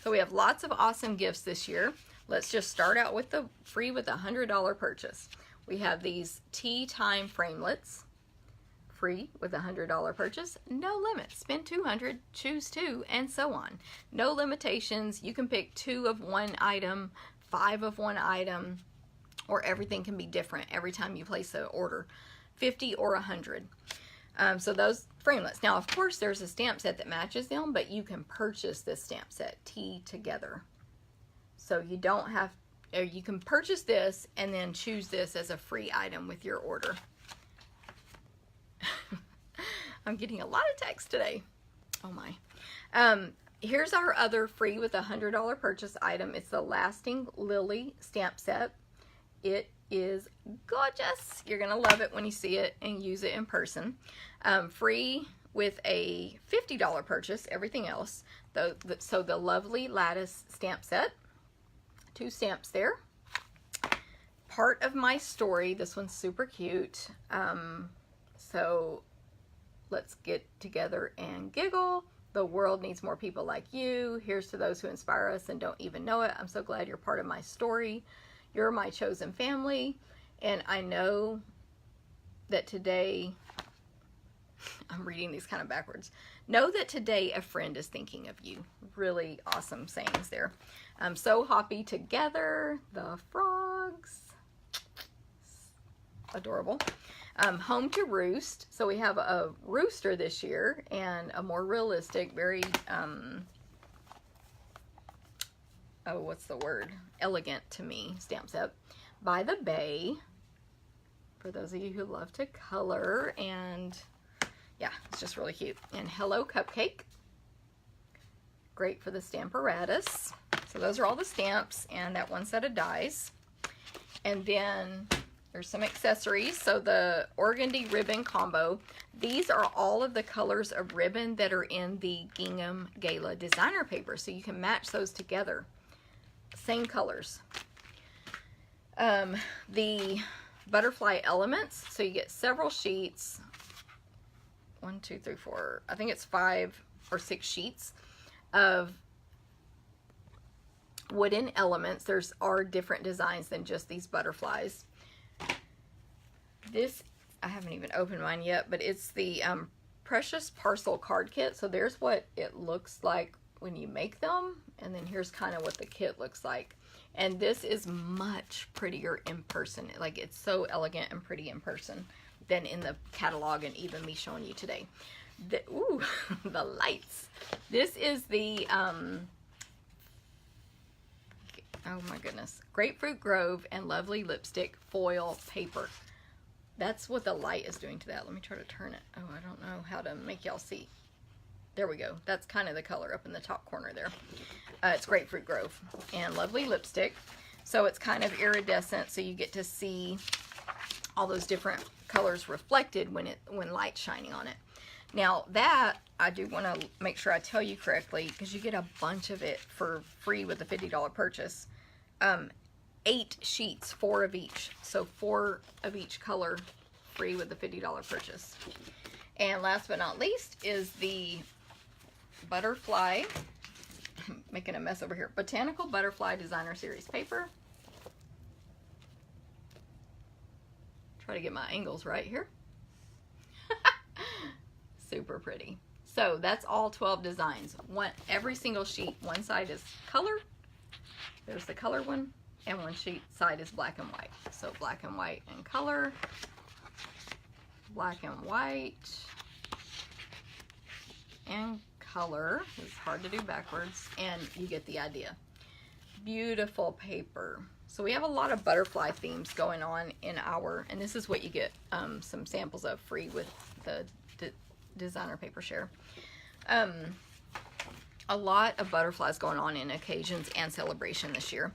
So we have lots of awesome gifts this year. Let's just start out with the free with a $100 purchase. We have these tea time framelits, free with a $100 purchase. No limit. Spend $200, choose 2, and so on. No limitations. You can pick 2 of one item, 5 of one item, or everything can be different every time you place an order, 50 or 100. So those framelits. Now, of course, there's a stamp set that matches them, but you can purchase this stamp set, Tea Together. So you don't have, or you can purchase this and then choose this as a free item with your order. I'm getting a lot of text today. Oh my. Here's our other free with a $100 purchase item. It's the Lasting Lily stamp set. It is gorgeous. You're going to love it when you see it and use it in person. Free with a $50 purchase, everything else. So the Lovely Lattice stamp set. 2 stamps there. Part of my story. This one's super cute. So let's get together and giggle. The world needs more people like you. Here's to those who inspire us and don't even know it. I'm so glad you're part of my story. You're my chosen family. And I know that today, I'm reading these kind of backwards. Know that today a friend is thinking of you. Really awesome sayings there. So happy together. The frogs. Adorable. Home to Roost. So we have a rooster this year and a more realistic, very, oh, what's the word? Elegant to me stamp set. By the Bay. For those of you who love to color, and yeah, it's just really cute. And Hello Cupcake. Great for the stamp Aratus. So those are all the stamps and that one set of dies. And then there's some accessories. So the organdy ribbon combo. These are all of the colors of ribbon that are in the Gingham Gala designer paper. So you can match those together. Same colors. The butterfly elements. So you get several sheets. 1, 2, 3, 4. I think it's 5 or 6 sheets of wooden elements. There's are different designs than just these butterflies. This, I haven't even opened mine yet, but it's the Precious Parcel card kit. So there's what it looks like when you make them, and then here's kind of what the kit looks like. And this is much prettier in person. Like, it's so elegant and pretty in person than in the catalog and even me showing you today. Ooh, the lights. This is the, oh my goodness, Grapefruit Grove and Lovely Lipstick foil paper. That's what the light is doing to that. Let me try to turn it. Oh, I don't know how to make y'all see. There we go. That's kind of the color up in the top corner there. It's Grapefruit Grove and Lovely Lipstick. So it's kind of iridescent, so you get to see all those different colors reflected when light's shining on it. Now that, I do want to make sure I tell you correctly, because you get a bunch of it for free with a $50 purchase. 8 sheets, 4 of each. So 4 of each color free with the $50 purchase. And last but not least is the Butterfly, I'm making a mess over here, Botanical Butterfly Designer Series paper. Try to get my angles right here. Super pretty. So that's all 12 designs. Every single sheet, one side is color. There's the color one, and one side is black and white. So black and white and color, black and white and color. It's hard to do backwards, and you get the idea. Beautiful paper. So we have a lot of butterfly themes going on in and this is what you get some samples of free with the designer paper share. A lot of butterflies going on in occasions and celebration this year.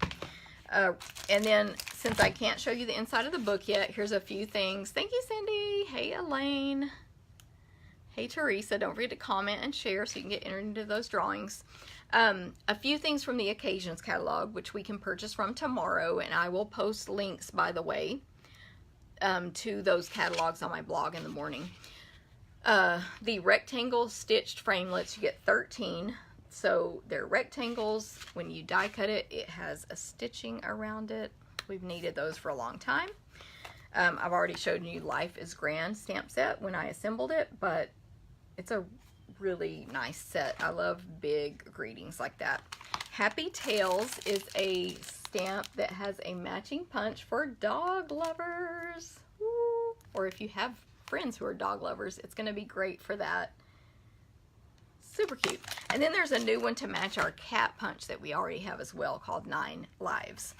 And then, since I can't show you the inside of the book yet, here's a few things. Thank you, Cindy. Hey, Elaine. Hey, Teresa. Don't forget to comment and share so you can get entered into those drawings. A few things from the Occasions catalog, which we can purchase from tomorrow, and I will post links, by the way, to those catalogs on my blog in the morning. The rectangle stitched framelits, you get 13. So they're rectangles. When you die cut it, it has a stitching around it. We've needed those for a long time. I've already showed you Life is Grand stamp set when I assembled it, but it's a really nice set. I love big greetings like that. Happy Tales is a stamp that has a matching punch for dog lovers. Woo. Or if you have friends who are dog lovers, it's going to be great for that. Super cute. And then there's a new one to match our cat punch that we already have as well, called 9 Lives.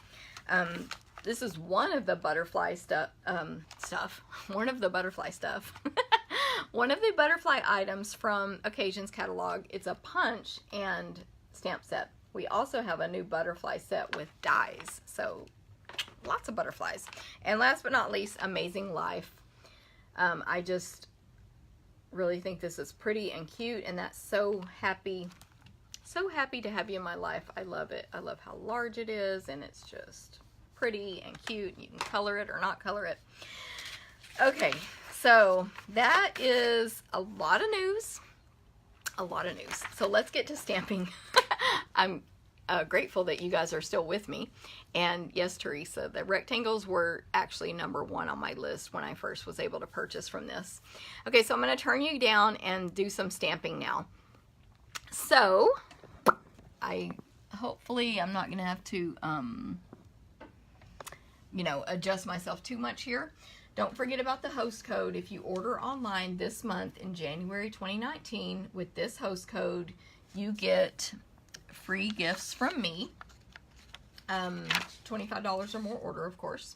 This is one of the butterfly one of the butterfly stuff. One of the butterfly items from Occasions catalog. It's a punch and stamp set. We also have a new butterfly set with dies. So lots of butterflies. And last but not least, Amazing Life. I just really think this is pretty and cute, and that's so happy to have you in my life. I love it. I love how large it is, and it's just pretty and cute. You can color it or not color it. Okay, so that is a lot of news. So let's get to stamping. I'm grateful that you guys are still with me. And yes, Teresa, the rectangles were actually #1 on my list when I first was able to purchase from this. Okay, so I'm going to turn you down and do some stamping now. So, hopefully I'm not going to have to, adjust myself too much here. Don't forget about the host code. If you order online this month in January 2019 with this host code, you get free gifts from me. $25 or more order, of course.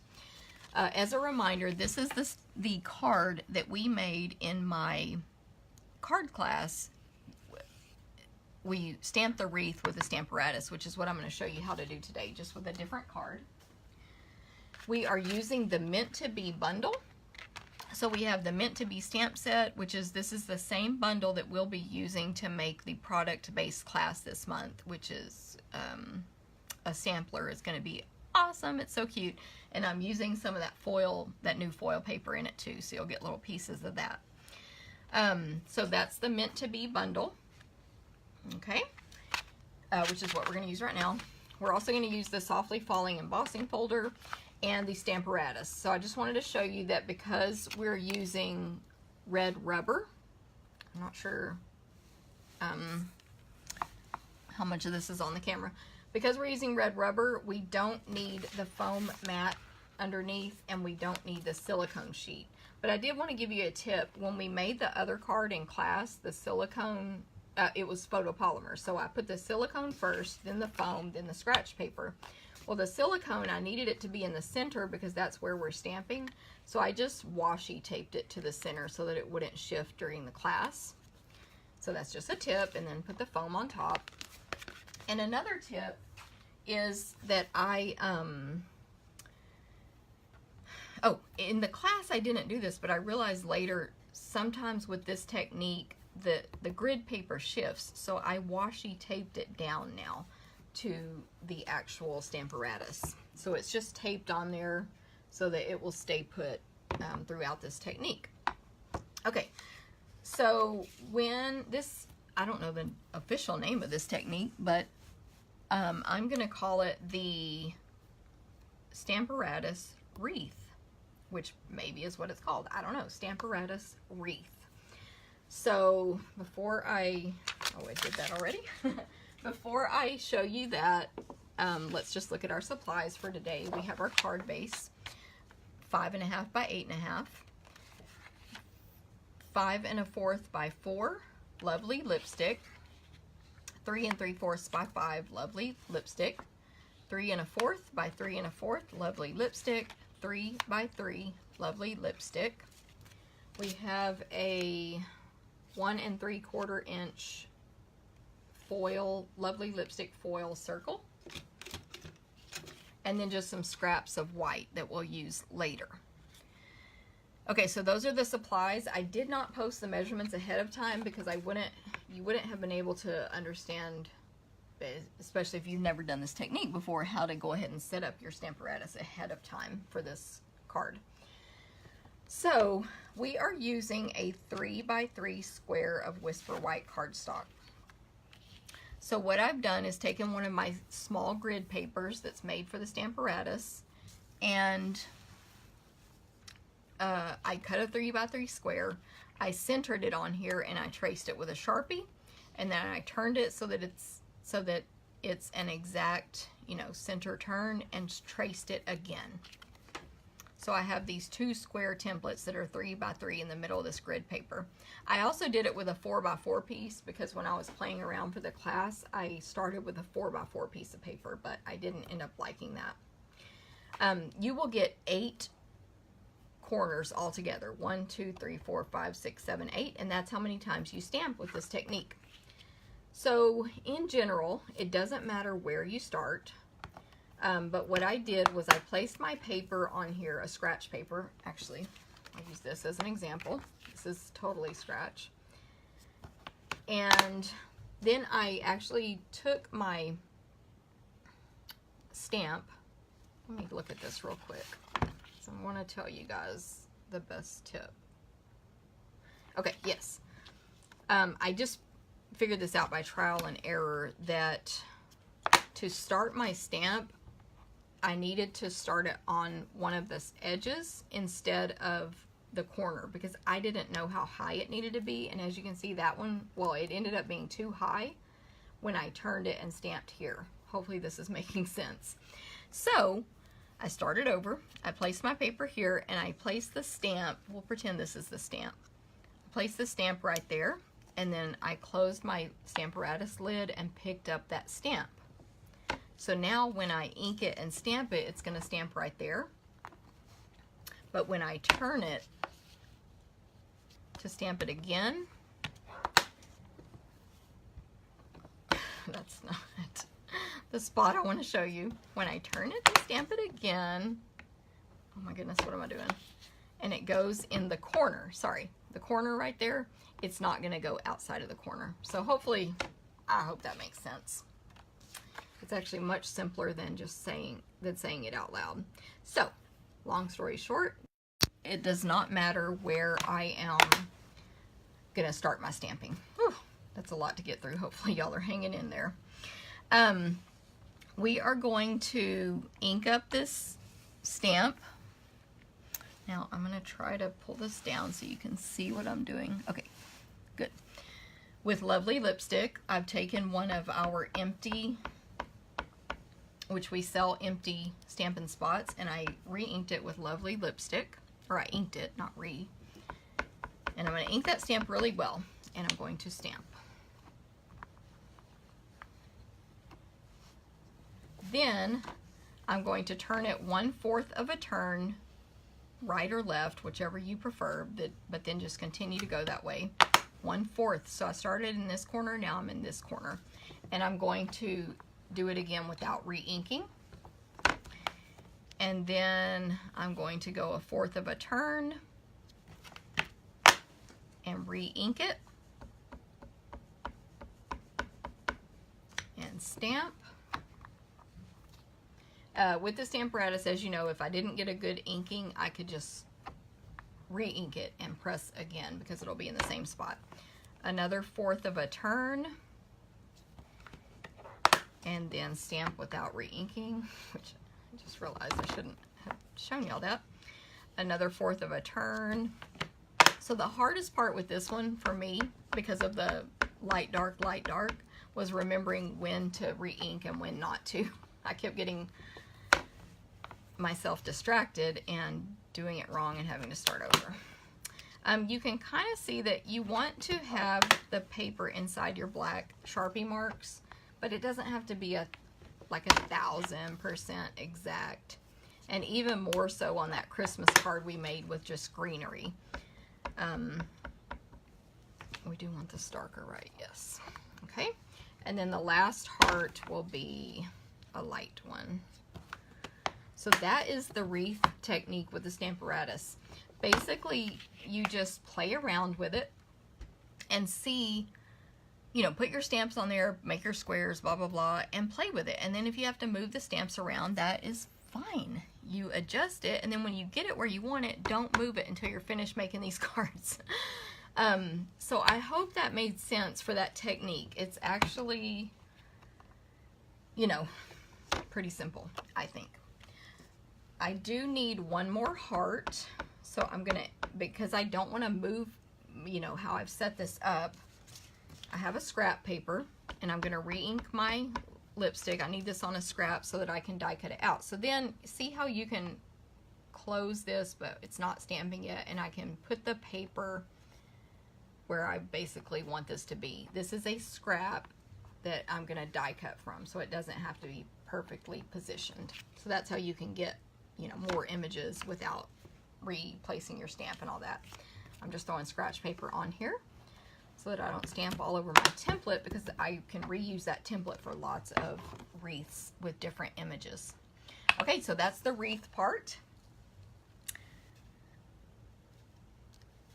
As a reminder, this is the card that we made in my card class. We stamped the wreath with a stamp Aratus, which is what I'm going to show you how to do today, just with a different card. We are using the Meant to Be bundle. So we have the Meant to Be stamp set, this is the same bundle that we'll be using to make the product-based class this month, which is a sampler. Is going to be awesome. It's so cute. And I'm using some of that new foil paper in it too, so you'll get little pieces of that. So that's the Meant to Be bundle. Okay. Which is what we're going to use right now. We're also going to use the Softly Falling embossing folder and the stamp Aratus. So I just wanted to show you that because we're using red rubber, I'm not sure how much of this is on the camera. Because we're using red rubber, we don't need the foam mat underneath, and we don't need the silicone sheet. But I did want to give you a tip. When we made the other card in class, the silicone, it was photopolymer. So I put the silicone first, then the foam, then the scratch paper. Well, the silicone, I needed it to be in the center because that's where we're stamping. So I just washi taped it to the center so that it wouldn't shift during the class. So that's just a tip, and then put the foam on top. And another tip is that I Oh, in the class I didn't do this, but I realized later, sometimes with this technique, the grid paper shifts, so I washi taped it down now to the actual Stamparatus. So it's just taped on there so that it will stay put throughout this technique. Okay, so when this, I don't know the official name of this technique, but I'm going to call it the Stamparatus wreath, which maybe is what it's called. I don't know, Stamparatus wreath. So before I did that already. Before I show you that, let's just look at our supplies for today. We have our card base, 5.5 by 8.5, 5 1/4 by 4, lovely lipstick, 3 3/4 by 5, lovely lipstick, 3 1/4 by 3 1/4, lovely lipstick, 3 by 3, lovely lipstick. We have a 1 3/4 inch foil, lovely lipstick foil circle, and then just some scraps of white that we'll use later. Okay, so those are the supplies. I did not post the measurements ahead of time because you wouldn't have been able to understand, especially if you've never done this technique before, how to go ahead and set up your Stamparatus ahead of time for this card. So we are using a 3 by 3 square of Whisper White cardstock. So what I've done is taken one of my small grid papers that's made for the Stamparatus, and I cut a 3 by 3 square. I centered it on here and I traced it with a Sharpie, and then I turned it so that it's an exact, you know, center turn, and traced it again. So I have these 2 square templates that are 3 by 3 in the middle of this grid paper. I also did it with a 4 by 4 piece because when I was playing around for the class, I started with a 4 by 4 piece of paper, but I didn't end up liking that. You will get 8 corners altogether. 1, 2, 3, 4, 5, 6, 7, 8, and that's how many times you stamp with this technique. So in general, it doesn't matter where you start. But what I did was I placed my paper on here, a scratch paper. Actually, I'll use this as an example. This is totally scratch. And then I actually took my stamp. Let me look at this real quick. So I want to tell you guys the best tip. Okay, yes. I just figured this out by trial and error that to start my stamp, I needed to start it on one of the edges instead of the corner because I didn't know how high it needed to be. And as you can see, that one, well, it ended up being too high when I turned it and stamped here. Hopefully this is making sense. So I started over, I placed my paper here, and I placed the stamp. We'll pretend this is the stamp. I placed the stamp right there, and then I closed my Stamparatus lid and picked up that stamp. So now when I ink it and stamp it, it's going to stamp right there. But when I turn it to stamp it again, that's not the spot I want to show you. When I turn it to stamp it again, oh my goodness, what am I doing? And it goes in the corner, sorry, the corner right there, it's not going to go outside of the corner. So hopefully, I hope that makes sense. It's actually much simpler than just saying it out loud. So, long story short, it does not matter where I am going to start my stamping. Whew, that's a lot to get through. Hopefully y'all are hanging in there. We are going to ink up this stamp. Now I'm going to try to pull this down so you can see what I'm doing. Okay, good. With lovely lipstick, I've taken one of our empty, which we sell empty Stampin' Spots, and I re-inked it with lovely lipstick, or I inked it, not re. And I'm going to ink that stamp really well, and I'm going to stamp. Then I'm going to turn it 1/4 of a turn, right or left, whichever you prefer, but then just continue to go that way. 1/4. So I started in this corner, now I'm in this corner. And I'm going to do it again without re-inking. And then I'm going to go 1/4 of a turn and re-ink it and stamp. With the Stamparatus, as you know, if I didn't get a good inking, I could just re-ink it and press again because it'll be in the same spot. Another 1/4 of a turn and then stamp without re-inking, which I just realized I shouldn't have shown y'all that. Another 1/4 of a turn. So the hardest part with this one for me, because of the light, dark, was remembering when to re-ink and when not to. I kept getting myself distracted and doing it wrong and having to start over. You can kind of see that you want to have the paper inside your black Sharpie marks, but it doesn't have to be like 1000% exact. And even more so on that Christmas card we made with just greenery. We do want this darker, right? Yes. Okay. And then the last heart will be a light one. So that is the wreath technique with the Stamparatus. Basically, you just play around with it and see, you know, put your stamps on there, make your squares, blah, blah, blah, and play with it. And then if you have to move the stamps around, that is fine. You adjust it, and then when you get it where you want it, don't move it until you're finished making these cards. So I hope that made sense for that technique. It's actually, you know, pretty simple, I think. I do need one more heart, so I'm gonna, because I don't want to move, you know, how I've set this up. I have a scrap paper, and I'm gonna re-ink my lipstick. I need this on a scrap so that I can die cut it out. So then, see how you can close this, but it's not stamping yet, and I can put the paper where I basically want this to be. This is a scrap that I'm gonna die cut from, so it doesn't have to be perfectly positioned. So that's how you can get, you know, more images without replacing your stamp and all that. I'm just throwing scratch paper on here so that I don't stamp all over my template, because I can reuse that template for lots of wreaths with different images. Okay, so that's the wreath part.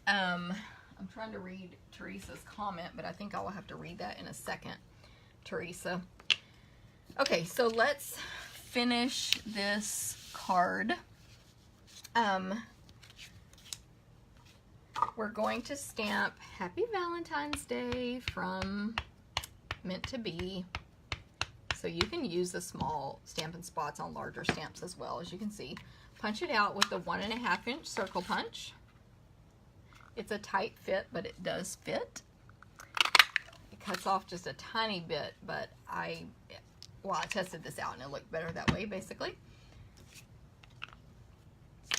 I'm trying to read Teresa's comment, but I think I will have to read that in a second, Teresa. Okay, so let's finish this card. We're going to stamp Happy Valentine's Day from Meant to Be. So you can use the small Stampin' Spots on larger stamps as well, as you can see. Punch it out with the 1.5 inch circle punch. It's a tight fit, but it does fit. It cuts off just a tiny bit, but I tested this out and it looked better that way, basically.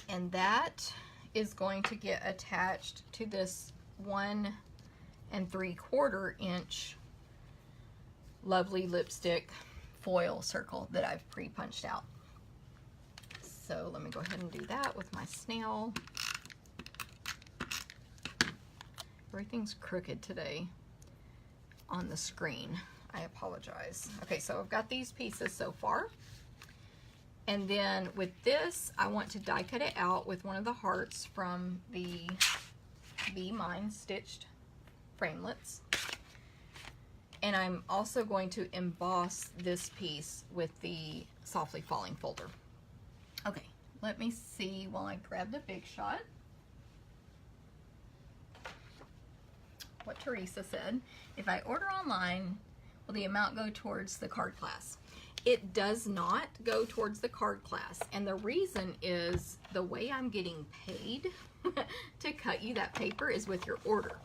And that is going to get attached to this 1 3/4 inch lovely lipstick foil circle that I've pre-punched out. So let me go ahead and do that with my snail. Everything's crooked today on the screen. I apologize. Okay, so I've got these pieces so far. And then with this, I want to die cut it out with one of the hearts from the Be Mine Stitched Framelits. And I'm also going to emboss this piece with the Softly Falling folder. Okay, let me see while I grab the Big Shot what Teresa said. If I order online, will the amount go towards the card class? It does not go towards the card class, and the reason is the way I'm getting paid to cut you that paper is with your order.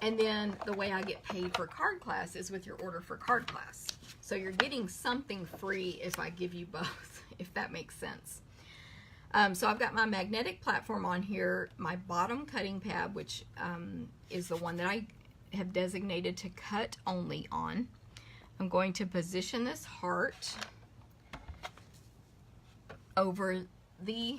And then the way I get paid for card class is with your order for card class. So you're getting something free if I give you both, if that makes sense. So I've got my magnetic platform on here, my bottom cutting pad, which is the one that I have designated to cut only on. I'm going to position this heart over the,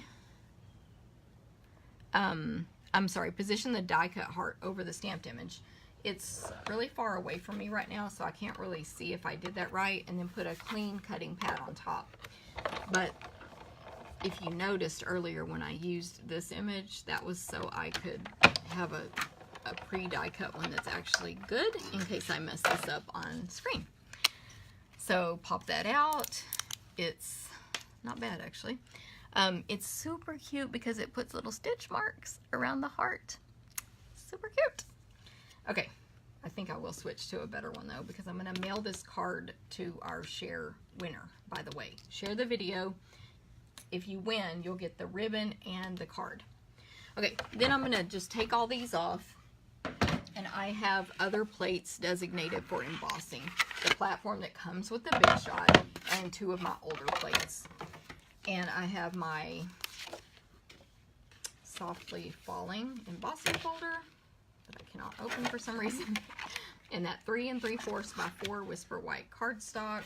position the die cut heart over the stamped image. It's really far away from me right now, so I can't really see if I did that right, and then put a clean cutting pad on top. But if you noticed earlier when I used this image, that was so I could have a pre-die cut one that's actually good in case I mess this up on screen. So pop that out. It's not bad actually. It's super cute because it puts little stitch marks around the heart. Super cute. Okay, I think I will switch to a better one though, because I'm going to mail this card to our share winner, by the way. Share the video. If you win, you'll get the ribbon and the card. Okay, then I'm going to just take all these off, and I have other plates designated for embossing. The platform that comes with the Big Shot and 2 of my older plates. And I have my Softly Falling embossing folder that I cannot open for some reason. And that 3 3/4 by 4 Whisper White cardstock.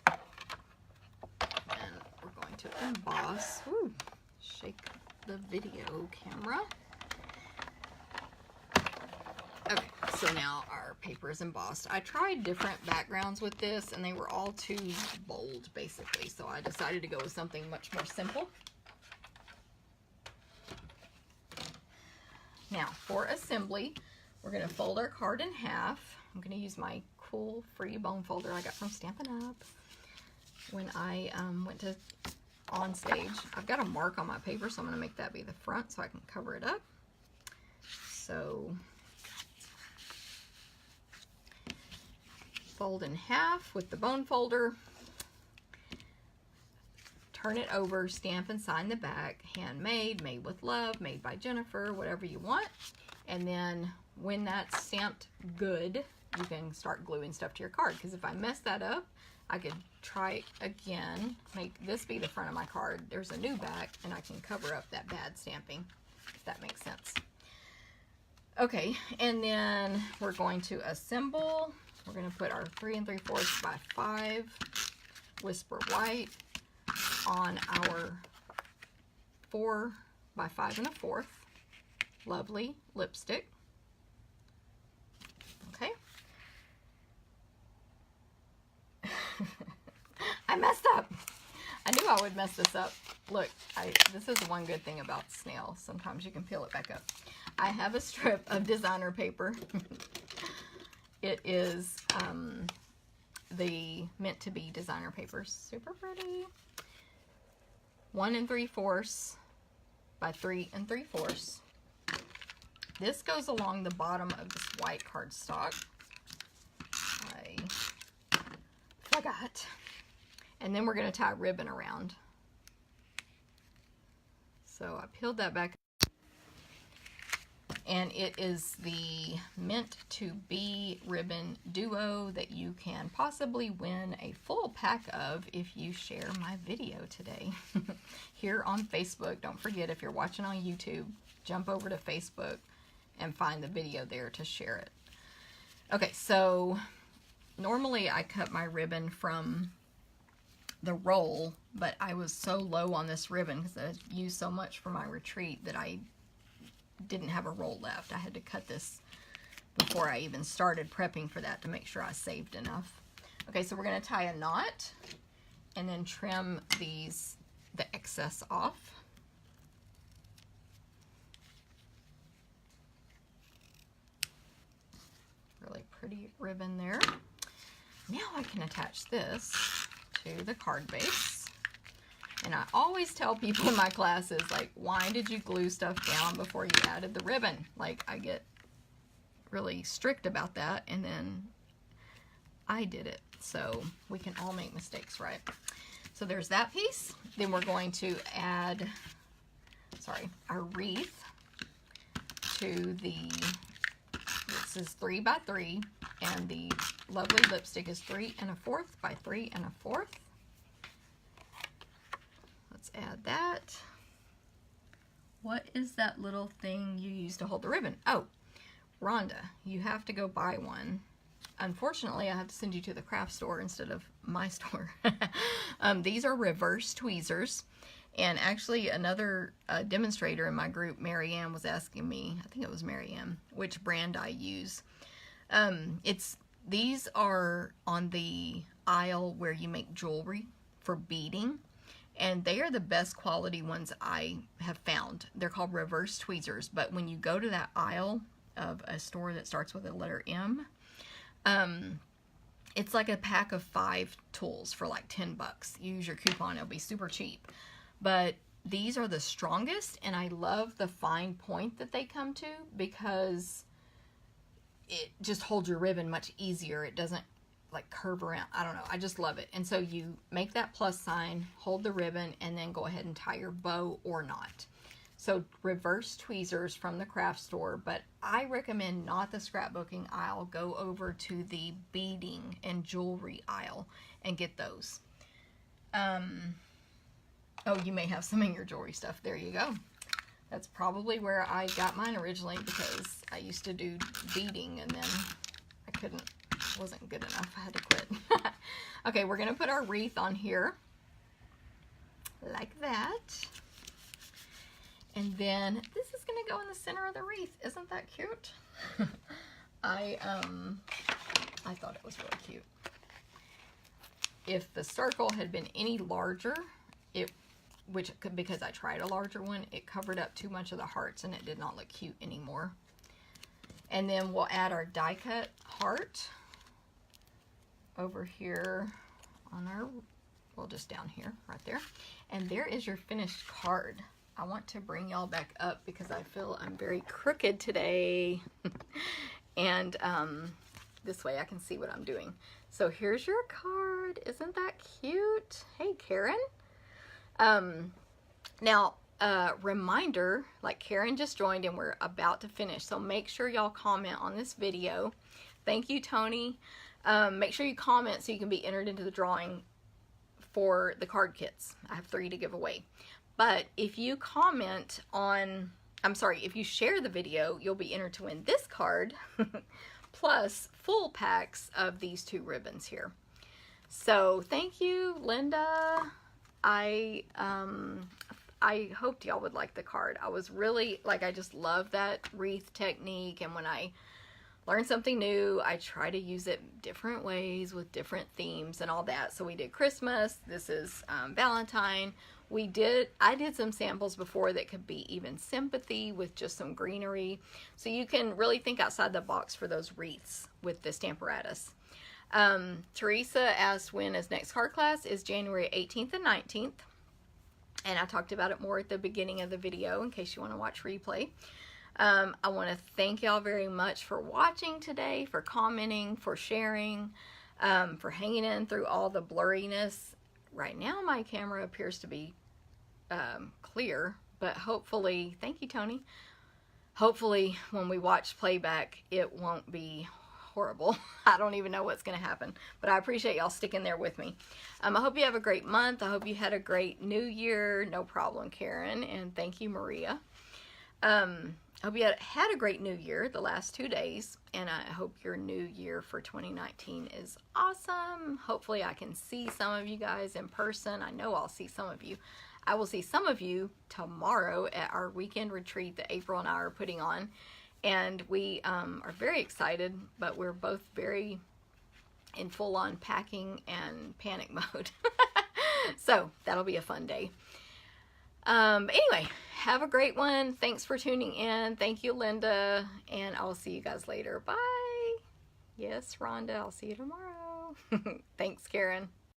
And we're going to emboss. Woo, shake the video camera. Okay, so now our paper is embossed. I tried different backgrounds with this and they were all too bold basically, so I decided to go with something much more simple. Now for assembly, we're going to fold our card in half. I'm going to use my cool free bone folder I got from Stampin' Up! When I went to on stage. I've got a mark on my paper, so I'm going to make that be the front so I can cover it up. So fold in half with the bone folder, turn it over, stamp and sign the back, handmade, made with love, made by Jennifer, whatever you want. And then when that's stamped good, you can start gluing stuff to your card, because if I mess that up, I could try again, make this be the front of my card. There's a new back, and I can cover up that bad stamping, if that makes sense. Okay, and then we're going to assemble. We're going to put our 3 3/4 by 5 Whisper White on our 4 by 5 1/4 lovely lipstick. Okay. I messed up. I knew I would mess this up. Look, this is one good thing about snails. Sometimes you can peel it back up. I have a strip of designer paper. It is the meant to be designer paper. Super pretty. 1 3/4 by 3 3/4. This goes along the bottom of this white cardstock. I forgot. And then we're going to tie a ribbon around. So I peeled that back. And it is the meant to be ribbon duo that you can possibly win a full pack of if you share my video today here on Facebook. Don't forget, if you're watching on YouTube, jump over to Facebook and find the video there to share it. Okay, so normally I cut my ribbon from the roll, but I was so low on this ribbon because I used so much for my retreat that I didn't have a roll left. I had to cut this before I even started prepping for that to make sure I saved enough. Okay, so we're going to tie a knot and then trim the excess off. Really pretty ribbon there. Now I can attach this to the card base. And I always tell people in my classes, like, why did you glue stuff down before you added the ribbon? Like, I get really strict about that, and then I did it. So we can all make mistakes, right? So there's that piece. Then we're going to add, our wreath to this is 3 by 3, and the lovely lipstick is 3 1/4 by 3 1/4. Let's add that. What is that little thing you use to hold the ribbon? Oh, Rhonda, you have to go buy one. Unfortunately, I have to send you to the craft store instead of my store. These are reverse tweezers. And actually, another demonstrator in my group, Marianne, was asking me, I think it was Marianne, which brand I use. These are on the aisle where you make jewelry for beading. And they are the best quality ones I have found. They're called reverse tweezers, but when you go to that aisle of a store that starts with the letter M, it's like a pack of 5 tools for like 10 bucks. You use your coupon, it'll be super cheap. But these are the strongest, and I love the fine point that they come to because it just holds your ribbon much easier. It doesn't like curve around. I don't know. I just love it. And so you make that plus sign, hold the ribbon, and then go ahead and tie your bow or not. So reverse tweezers from the craft store, but I recommend not the scrapbooking aisle. Go over to the beading and jewelry aisle and get those. Oh, you may have some in your jewelry stuff. There you go. That's probably where I got mine originally because I used to do beading and then I wasn't good enough. I had to quit. Okay, we're going to put our wreath on here like that. And then this is going to go in the center of the wreath. Isn't that cute? I thought it was really cute. If the circle had been any larger, because I tried a larger one, it covered up too much of the hearts and it did not look cute anymore. And then we'll add our die cut heart over here on our, well, just down here, right there. And there is your finished card. I want to bring y'all back up because I feel I'm very crooked today. And this way I can see what I'm doing. So here's your card. Isn't that cute? Hey, Karen. Now, reminder, like Karen just joined and we're about to finish. So make sure y'all comment on this video. Thank you, Tony. Make sure you comment so you can be entered into the drawing for the card kits. I have 3 to give away. But if you comment on, if you share the video, you'll be entered to win this card plus full packs of these 2 ribbons here. So thank you, Linda. I hoped y'all would like the card. I was really, I just love that wreath technique, and when I learn something new, I try to use it different ways with different themes and all that. So we did Christmas. This is Valentine. I did some samples before that could be even sympathy with just some greenery. So you can really think outside the box for those wreaths with the Aratus. Teresa asked when his next card class is January 18th and 19th. And I talked about it more at the beginning of the video in case you want to watch replay. I want to thank y'all very much for watching today, for commenting, for sharing, for hanging in through all the blurriness. Right now my camera appears to be clear, but hopefully, thank you, Tony. Hopefully when we watch playback, it won't be horrible. I don't even know what's going to happen, but I appreciate y'all sticking there with me. I hope you have a great month. I hope you had a great new year. No problem, Karen, and thank you, Maria. I hope you had a great new year the last 2 days, and I hope your new year for 2019 is awesome. Hopefully I can see some of you guys in person. I know I'll see some of you. I will see some of you tomorrow at our weekend retreat that April and I are putting on, and we are very excited, but we're both very in full-on packing and panic mode. So that'll be a fun day. Anyway, have a great one. Thanks for tuning in. Thank you, Linda, and I'll see you guys later. Bye. Yes, Rhonda, I'll see you tomorrow. Thanks, Karen.